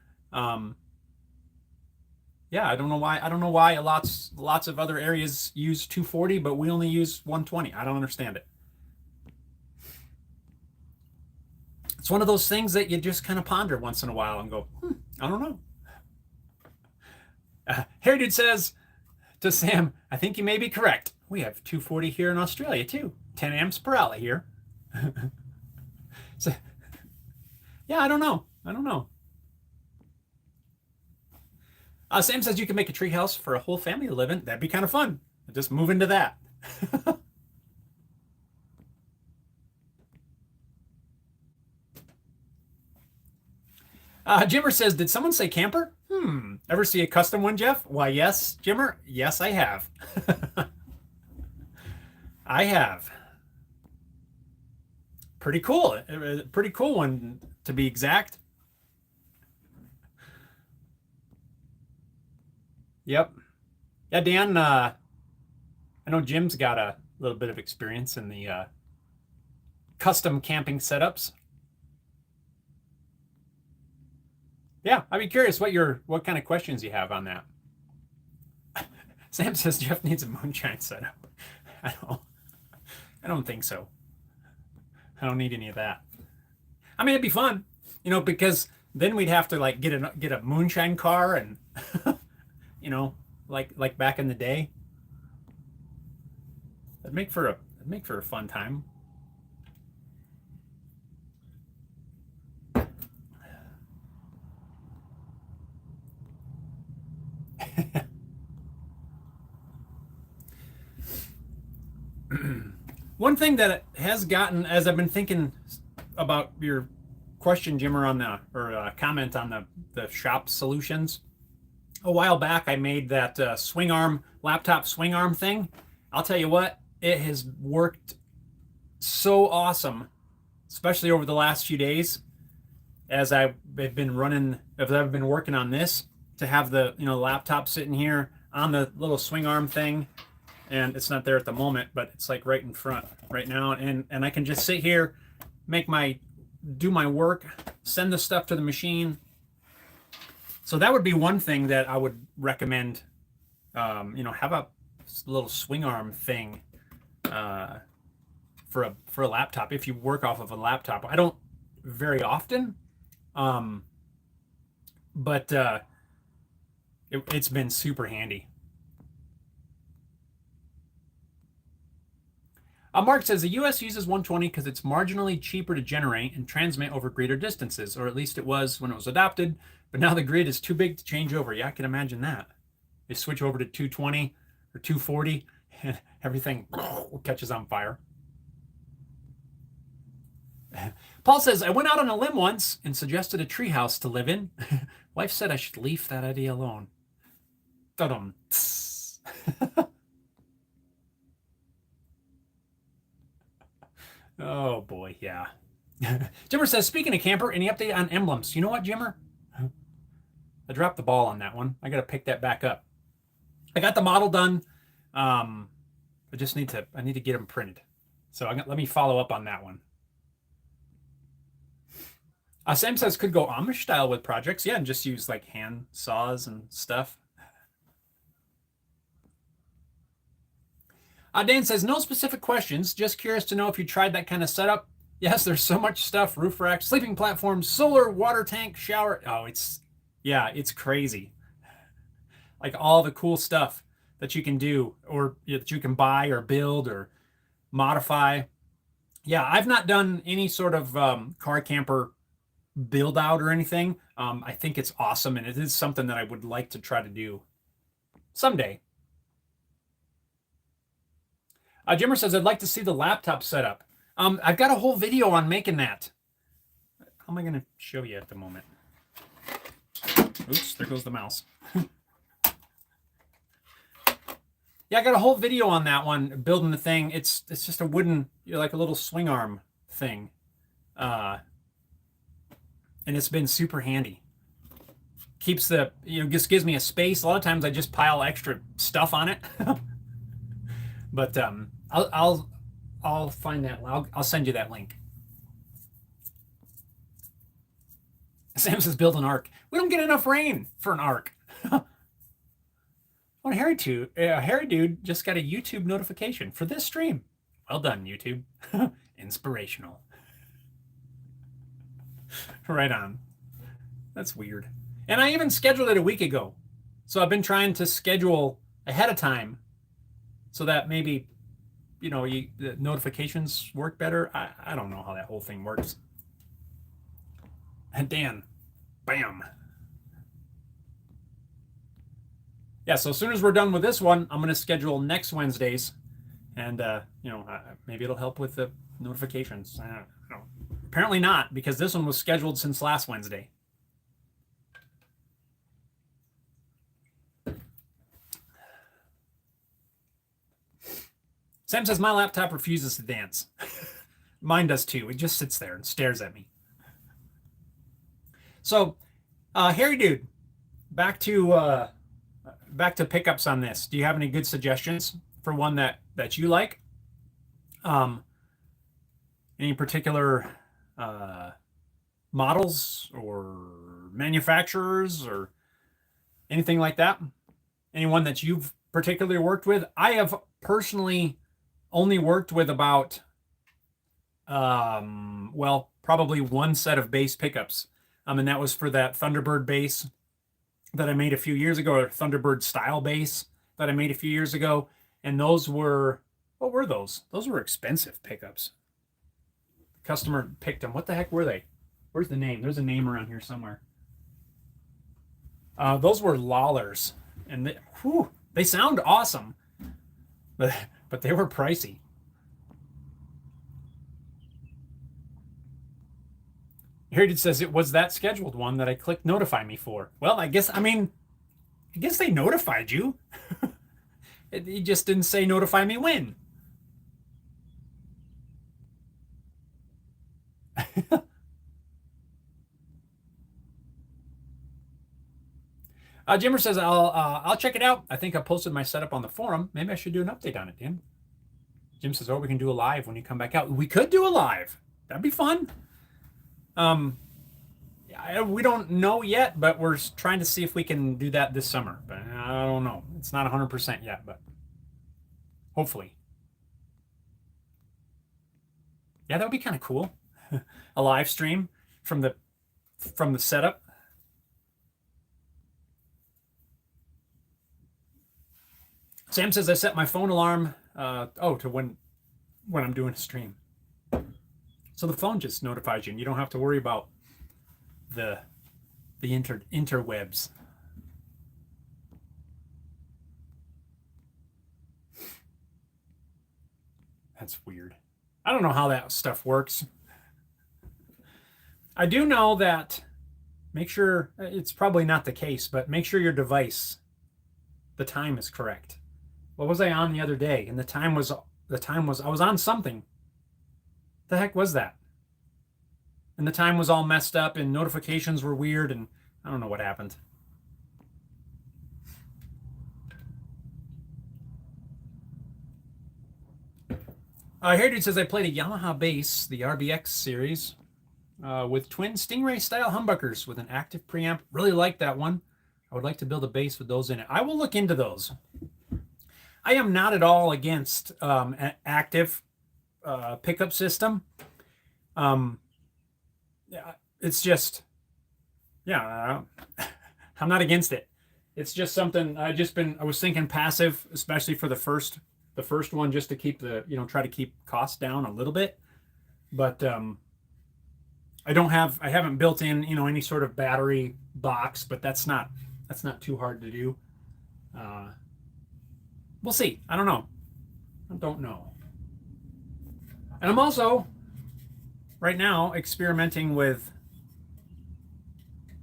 yeah, I don't know why lots of other areas use 240, but we only use 120. I don't understand it. It's one of those things that you just kind of ponder once in a while and go, I don't know. Harry Dude says to Sam, I think you may be correct. We have 240 here in Australia too. 10 amps per outlet here. So, yeah, I don't know. Sam says you can make a treehouse for a whole family to live in. That'd be kind of fun. Just move into that. Jimmer says, did someone say camper? Ever see a custom one, Jeff? Why, yes, Jimmer. Yes, I have. I have. Pretty cool. Pretty cool one, to be exact. Yep. Yeah, Dan, I know Jim's got a little bit of experience in the custom camping setups. Yeah, I'd be curious what kind of questions you have on that. Sam says Jeff needs a moonshine setup. I don't think so. I don't need any of that. I mean, it'd be fun, because then we'd have to like get a moonshine car and like back in the day. It'd make for a fun time. One thing that has gotten, as I've been thinking about your question, Jimmer, comment on the shop solutions. A while back, I made that laptop swing arm thing. I'll tell you what, it has worked so awesome, especially over the last few days, as I've been working on this, to have the laptop sitting here on the little swing arm thing. And it's not there at the moment, but it's like right in front right now. And I can just sit here, do my work, send the stuff to the machine. So that would be one thing that I would recommend. Have a little swing arm thing for a laptop if you work off of a laptop. I don't very often, but it's been super handy. Mark says the US uses 120 because it's marginally cheaper to generate and transmit over greater distances, or at least it was when it was adopted. But now the grid is too big to change over. Yeah, I can imagine that. They switch over to 220 or 240 and everything catches on fire. Paul says, I went out on a limb once and suggested a treehouse to live in. Wife said I should leave that idea alone. Ta-dum. Oh boy, yeah. Jimmer says, speaking of camper, any update on emblems? You know what, Jimmer? I dropped the ball on that one. I got to pick that back up. I got the model done. I need to get them printed. So let me follow up on that one. Sam says could go Amish style with projects. Yeah, and just use like hand saws and stuff. Dan says, no specific questions. Just curious to know if you tried that kind of setup. Yes, there's so much stuff. Roof rack, sleeping platforms, solar, water tank, shower. Oh, it's crazy. Like all the cool stuff that you can do or that you can buy or build or modify. Yeah, I've not done any sort of car camper build out or anything. I think it's awesome, and it is something that I would like to try to do someday. Jimmer says, I'd like to see the laptop setup. I've got a whole video on making that. How am I going to show you at the moment? Oops, there goes the mouse. Yeah, I got a whole video on that one, building the thing. It's just a wooden, like a little swing arm thing. And it's been super handy. Keeps just gives me a space. A lot of times I just pile extra stuff on it. But I'll find that. I'll send you that link. Sam says build an ark. We don't get enough rain for an ark. Oh, Harry Dude just got a YouTube notification for this stream. Well done, YouTube. Inspirational. Right on. That's weird. And I even scheduled it a week ago. So I've been trying to schedule ahead of time so that maybe, the notifications work better. I don't know how that whole thing works. And Dan, bam. Yeah, so as soon as we're done with this one, I'm going to schedule next Wednesdays. And, maybe it'll help with the notifications. I don't know. Apparently not, because this one was scheduled since last Wednesday. Sam says, my laptop refuses to dance. Mine does too. It just sits there and stares at me. So, Harry Dude, back to pickups on this. Do you have any good suggestions for one that you like? Any particular models or manufacturers or anything like that? Anyone that you've particularly worked with? I have personally only worked with about well, probably one set of bass pickups. And that was for that Thunderbird bass that I made a few years ago, or Thunderbird style bass that I made a few years ago. And those were, what were those? Those were expensive pickups. The customer picked them. What the heck were they? Where's the name? There's a name around here somewhere. Those were Lawlers, and they sound awesome, but they were pricey. Here it says it was that scheduled one that I clicked notify me for. Well, I guess they notified you. It just didn't say notify me when. Jimmer says I'll check it out. I think I posted my setup on the forum. Maybe I should do an update on it, Jim. Jim says, "Oh, we can do a live when you come back out." We could do a live. That'd be fun. We don't know yet, but we're trying to see if we can do that this summer. But I don't know. It's not 100% yet, but hopefully. Yeah, that would be kind of cool. A live stream from the setup. Sam says I set my phone alarm to when I'm doing a stream. So the phone just notifies you, and you don't have to worry about the interwebs. That's weird. I don't know how that stuff works. I do know that make sure, it's probably not the case, but make sure your device, the time is correct. What was I on the other day? And the time was I was on something. The heck was that? And the time was all messed up and notifications were weird and I don't know what happened. Here dude says I played a Yamaha bass, the RBX series, with twin Stingray style humbuckers with an active preamp. Really like that one. I would like to build a bass with those in it. I will look into those. I am not at all against an active pickup system. It's just, I'm not against it. It's just something I was thinking passive, especially for the first one, just to keep try to keep costs down a little bit. But I haven't built in, any sort of battery box, but that's not too hard to do. We'll see. I don't know. And I'm also right now experimenting with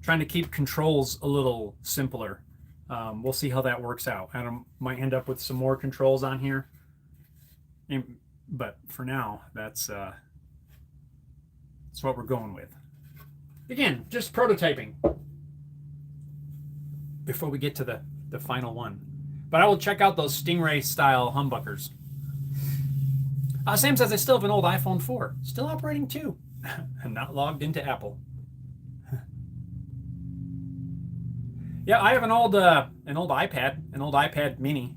trying to keep controls a little simpler. We'll see how that works out. I might end up with some more controls on here. But for now, that's what we're going with. Again, just prototyping before we get to the final one. But I will check out those Stingray style humbuckers. Sam says I still have an old iPhone 4, still operating too, and not logged into Apple. Yeah, I have an old iPad Mini.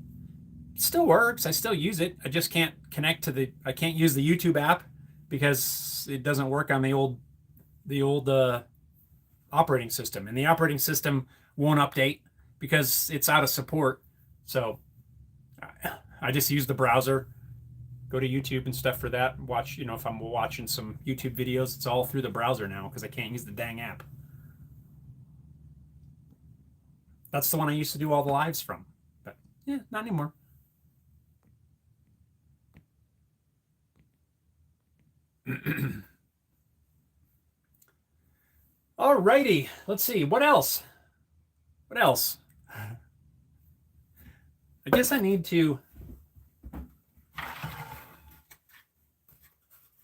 It still works. I still use it. I just can't connect to I can't use the YouTube app because it doesn't work on the old operating system, and the operating system won't update because it's out of support. So I just use the browser, go to YouTube and stuff for that. Watch, if I'm watching some YouTube videos, it's all through the browser now because I can't use the dang app. That's the one I used to do all the lives from, but yeah, not anymore. All righty, let's see. What else? I guess I need to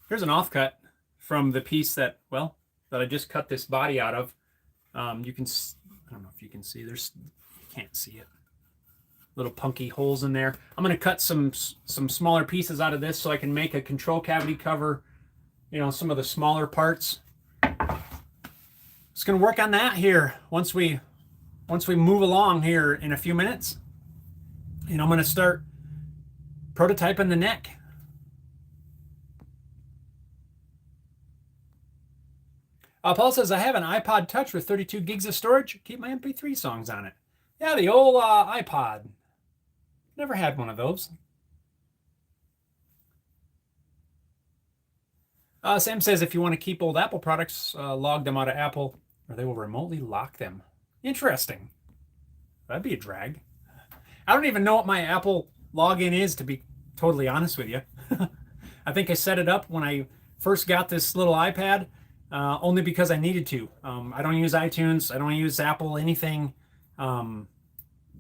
Here's an offcut from the piece that, well, that I just cut this body out of. You can, I don't know if you can see, you can't see it. Little punky holes in there. I'm going to cut some smaller pieces out of this so I can make a control cavity cover, you know, some of the smaller parts. Just going to work on that here once we move along here in a few minutes. And I'm going to start prototyping the neck. Paul says, I have an iPod Touch with 32 gigs of storage. Keep my MP3 songs on it. Yeah, the old iPod. Never had one of those. Sam says, if you want to keep old Apple products, log them out of Apple, or they will remotely lock them. Interesting. That'd be a drag. I don't even know what my Apple login is, to be totally honest with you. I think I set it up when I first got this little iPad, only because I needed to. I don't use iTunes. I don't use Apple, anything.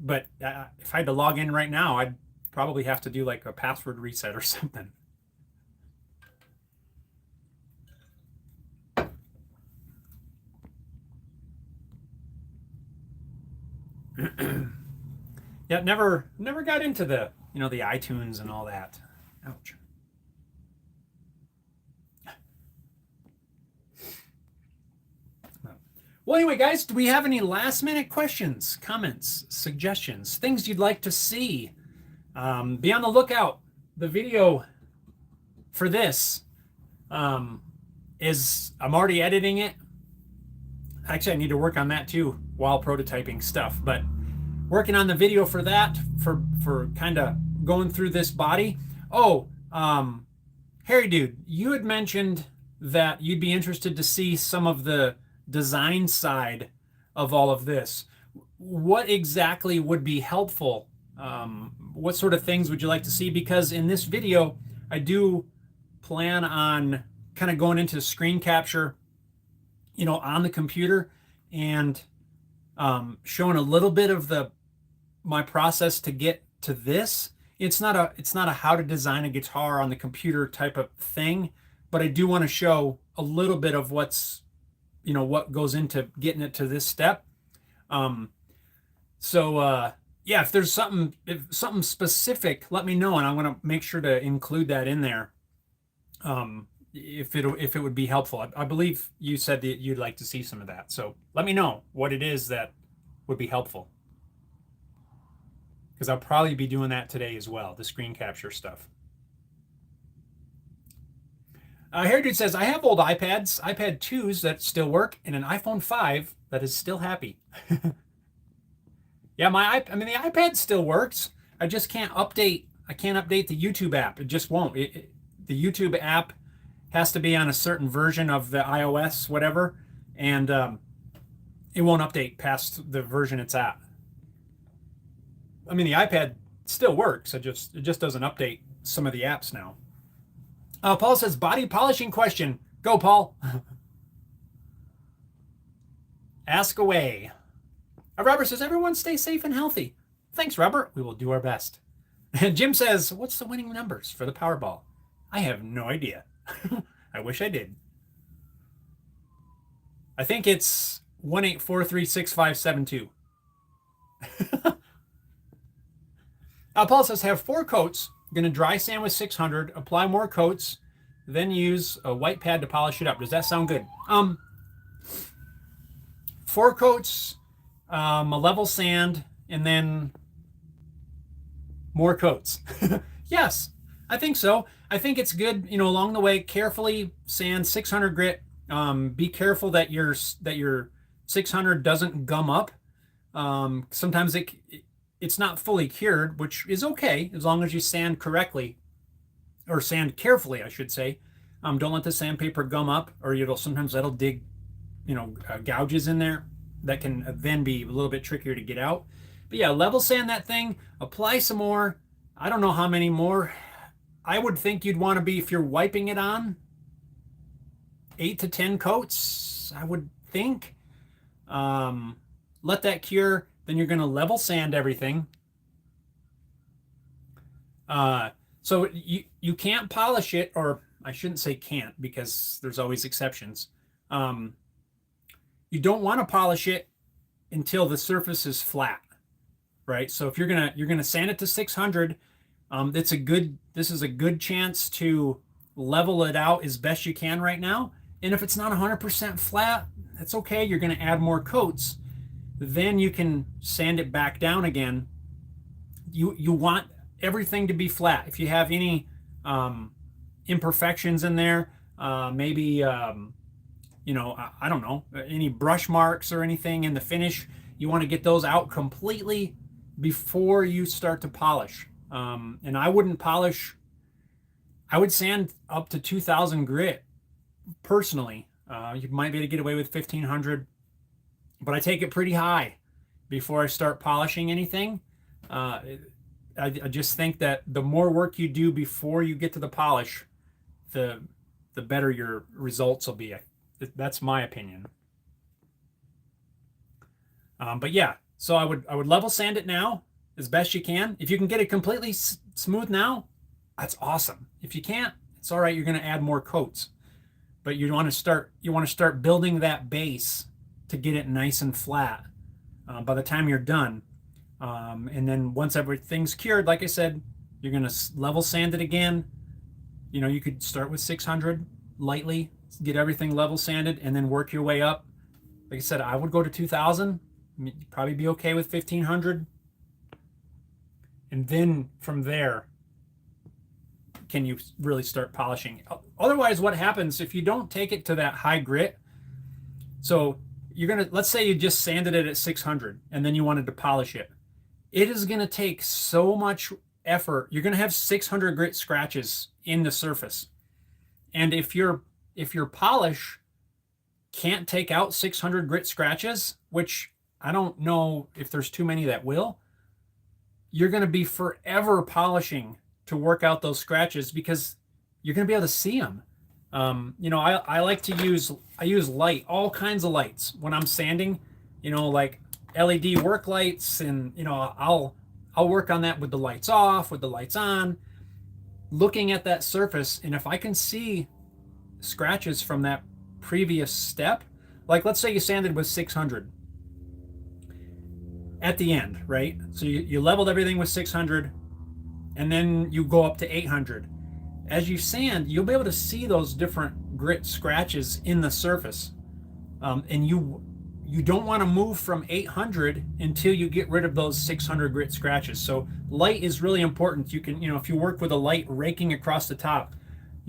But if I had to log in right now, I'd probably have to do like a password reset or something. Yeah, never got into the, you know, the iTunes and all that. Ouch. Well, anyway, guys, do we have any last minute questions, comments, suggestions, things you'd like to see? Be on the lookout. The video for this is, I'm already editing it. Actually, I need to work on that too while prototyping stuff, but working on the video for that, for kind of going through this body. Oh, Harry Dude, you had mentioned that you'd be interested to see some of the design side of all of this. What exactly would be helpful? What sort of things would you like to see? Because in this video, I do plan on kind of going into screen capture, you know, on the computer, and showing a little bit of my process to get to this. It's not a how to design a guitar on the computer type of thing, but I do want to show a little bit of what's, you know, what goes into getting it to this step. Yeah, if there's something specific, let me know, and I'm going to make sure to include that in there. If it would be helpful. I believe you said that you'd like to see some of that. So let me know what it is that would be helpful, because I'll probably be doing that today as well, the screen capture stuff. Harry Dude says, I have old iPads, iPad 2s that still work, and an iPhone 5 that is still happy. Yeah, the iPad still works. I just can't update. I can't update the YouTube app. It just won't. The YouTube app has to be on a certain version of the iOS, whatever, and it won't update past the version it's at. I mean, the iPad still works. It just doesn't update some of the apps now. Paul says, body polishing question. Go, Paul. Ask away. Robert says, everyone stay safe and healthy. Thanks, Robert. We will do our best. And Jim says, what's the winning numbers for the Powerball? I have no idea. I wish I did. I think it's 1843652. Paul says, have 4 coats. Going to dry sand with 600, apply more coats, then use a white pad to polish it up. Does that sound good? 4 coats, a level sand, and then more coats. Yes, I think so. I think it's good, you know, along the way, carefully sand 600 grit. Be careful that your 600 doesn't gum up. Sometimes it's not fully cured, which is okay as long as you sand correctly, or sand carefully, I should say. Don't let the sandpaper gum up, or sometimes that'll dig, you know, gouges in there that can then be a little bit trickier to get out. But yeah, level sand that thing, apply some more. I don't know how many more. I would think you'd want to be, if you're wiping it on, 8 to 10 coats, I would think. Let that cure. Then you're going to level sand everything. So you can't polish it, or I shouldn't say can't because there's always exceptions. You don't want to polish it until the surface is flat, right? So if you're gonna sand it to 600, this is a good chance to level it out as best you can right now. And if it's not 100% flat, that's okay. You're going to add more coats. Then you can sand it back down again. You want everything to be flat. If you have any imperfections in there, maybe I don't know, any brush marks or anything in the finish, you want to get those out completely before you start to polish. And I wouldn't polish. I would sand up to 2,000 grit personally. You might be able to get away with 1,500, but I take it pretty high before I start polishing anything. I just think that the more work you do before you get to the polish, the better your results will be. That's my opinion. But yeah, so I would level sand it now as best you can. If you can get it completely smooth now, that's awesome. If you can't, it's all right. You're going to add more coats, but you want to start building that base to get it nice and flat by the time you're done. And then once everything's cured, like I said, you're going to level sand it again. You could start with 600 lightly, get everything level sanded, and then work your way up. Like I said, I would go to 2,000. You'd probably be okay with 1,500. And then from there, can you really start polishing? Otherwise, what happens if you don't take it to that high grit? So let's say you just sanded it at 600 and then you wanted to polish it. It is going to take so much effort. You're going to have 600 grit scratches in the surface. And if your polish can't take out 600 grit scratches, which I don't know if there's too many that will, you're going to be forever polishing to work out those scratches because you're going to be able to see them. I like to use light, all kinds of lights when I'm sanding, like LED work lights, and I'll work on that with the lights off, with the lights on, looking at that surface. And if I can see scratches from that previous step, like let's say you sanded with 600 at the end, right? So you leveled everything with 600 and then you go up to 800. As you sand, you'll be able to see those different grit scratches in the surface. And you don't want to move from 800 until you get rid of those 600 grit scratches. So light is really important. You can, if you work with a light raking across the top,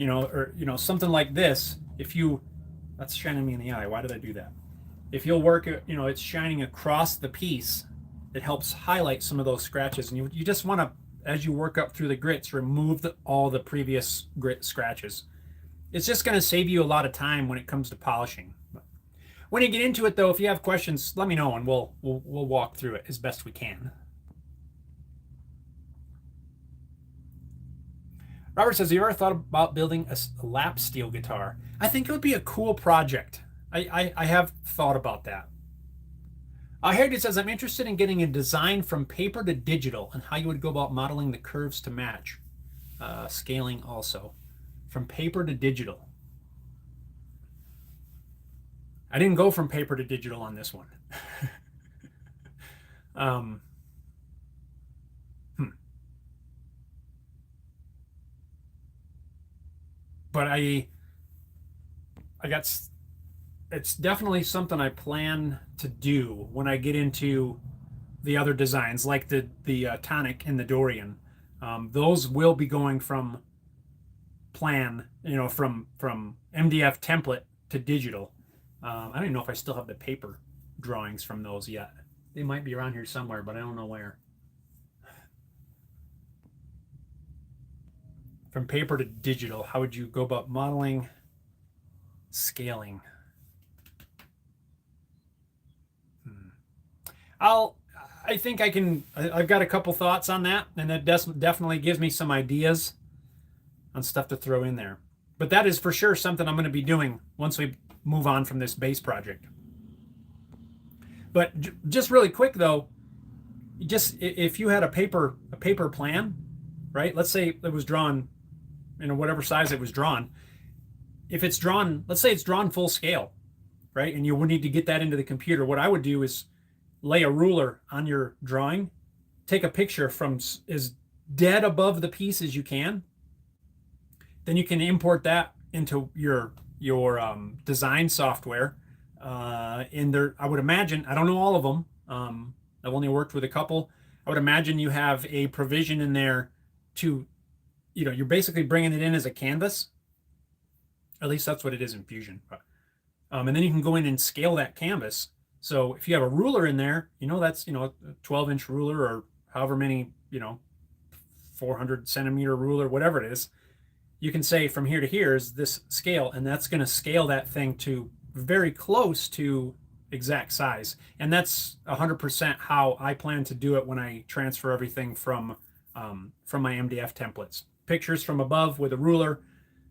or something like this, that's shining me in the eye. Why did I do that? If you'll work, it's shining across the piece, it helps highlight some of those scratches. And you just want to, as you work up through the grits, remove all the previous grit scratches. It's just going to save you a lot of time when it comes to polishing. When you get into it, though, if you have questions, let me know and we'll walk through it as best we can. Robert says, have you ever thought about building a lap steel guitar? I think it would be a cool project. I have thought about that. Heritage says, I'm interested in getting a design from paper to digital and how you would go about modeling the curves to match. Scaling also. From paper to digital. I didn't go from paper to digital on this one. But it's definitely something I plan to do when I get into the other designs, like the Tonic and the Dorian. Those will be going from plan, from MDF template to digital. I don't even know if I still have the paper drawings from those yet. They might be around here somewhere, but I don't know where. From paper to digital, how would you go about modeling, scaling? I think I've got a couple thoughts on that, and that definitely gives me some ideas on stuff to throw in there. But that is for sure something I'm going to be doing once we move on from this base project. But just really quick though, just if you had a paper plan, right? Let's say it was drawn whatever size it was drawn. If it's drawn, let's say it's drawn full scale, right? And you would need to get that into the computer. What I would do is lay a ruler on your drawing, take a picture from as dead above the piece as you can. Then you can import that into your design software. In there, I would imagine, I don't know all of them. I've only worked with a couple. I would imagine you have a provision in there to, you're basically bringing it in as a canvas. At least that's what it is in Fusion. And then you can go in and scale that canvas. So if you have a ruler in there, that's, a 12-inch ruler or however many, 400 centimeter ruler, whatever it is, you can say from here to here is this scale, and that's going to scale that thing to very close to exact size. And that's 100% how I plan to do it when I transfer everything from my MDF templates. Pictures from above with a ruler,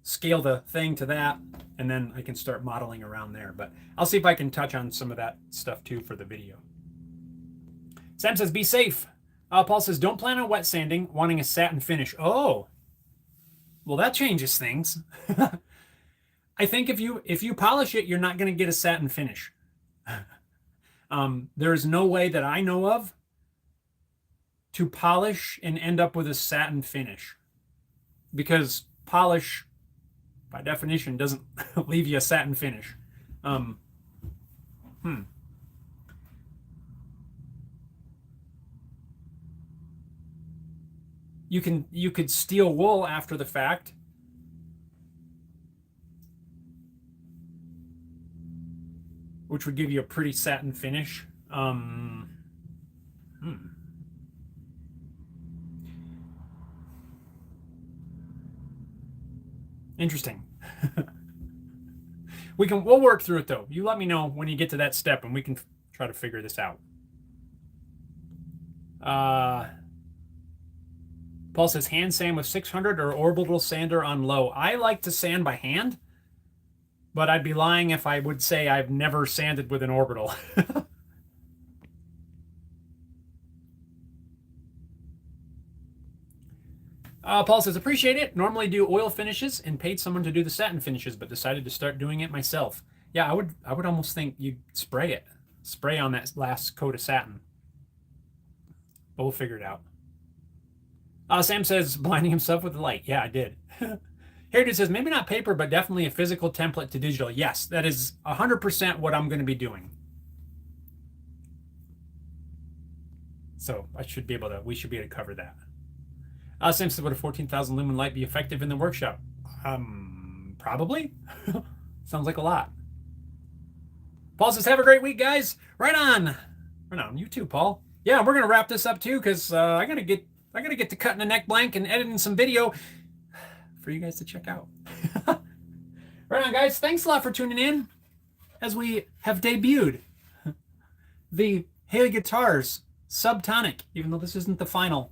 scale the thing to that, and then I can start modeling around there. But I'll see if I can touch on some of that stuff too for the video. Sam says, be safe. Paul says, don't plan on wet sanding, wanting a satin finish. Oh, well, that changes things. I think if you polish it, you're not going to get a satin finish. There is no way that I know of to polish and end up with a satin finish, because polish, by definition, doesn't leave you a satin finish. You could steal wool after the fact. Which would give you a pretty satin finish. Interesting. We'll work through it though. You let me know when you get to that step and we can try to figure this out. Paul says, hand sand with 600 or orbital sander on low. I like to sand by hand, but I'd be lying if I would say I've never sanded with an orbital. Paul says, appreciate it. Normally do oil finishes and paid someone to do the satin finishes, but decided to start doing it myself. Yeah, I would almost think you'd spray it. Spray on that last coat of satin. But we'll figure it out. Sam says, blinding himself with the light. Yeah, I did. Heritage says, maybe not paper, but definitely a physical template to digital. Yes, that is 100% what I'm going to be doing. So we should be able to cover that. Sam says, would a 14,000 lumen light be effective in the workshop? Probably. Sounds like a lot. Paul says, have a great week, guys. Right on. Right on. You too, Paul. Yeah, we're going to wrap this up too, because I got to get to cutting a neck blank and editing some video for you guys to check out. Right on, guys. Thanks a lot for tuning in as we have debuted the Haley Guitars Subtonic, even though this isn't the final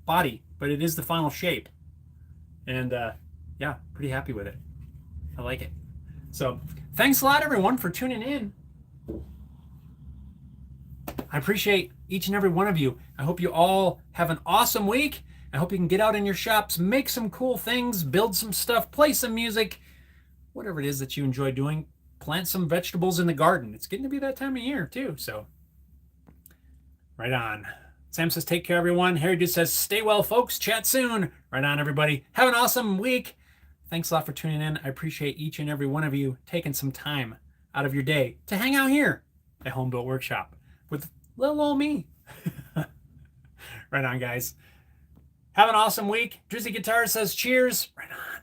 body, but it is the final shape. And yeah, pretty happy with it. I like it. So thanks a lot, everyone, for tuning in. I appreciate each and every one of you. I hope you all have an awesome week. I hope you can get out in your shops, make some cool things, build some stuff, play some music, whatever it is that you enjoy doing. Plant some vegetables in the garden. It's getting to be that time of year too, so right on. Sam says, take care, everyone. Harry just says, stay well, folks. Chat soon. Right on, everybody. Have an awesome week. Thanks a lot for tuning in. I appreciate each and every one of you taking some time out of your day to hang out here at Home Built Workshop with little old me. Right on, guys. Have an awesome week. Drizzy Guitar says, cheers. Right on.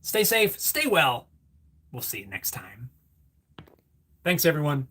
Stay safe. Stay well. We'll see you next time. Thanks, everyone.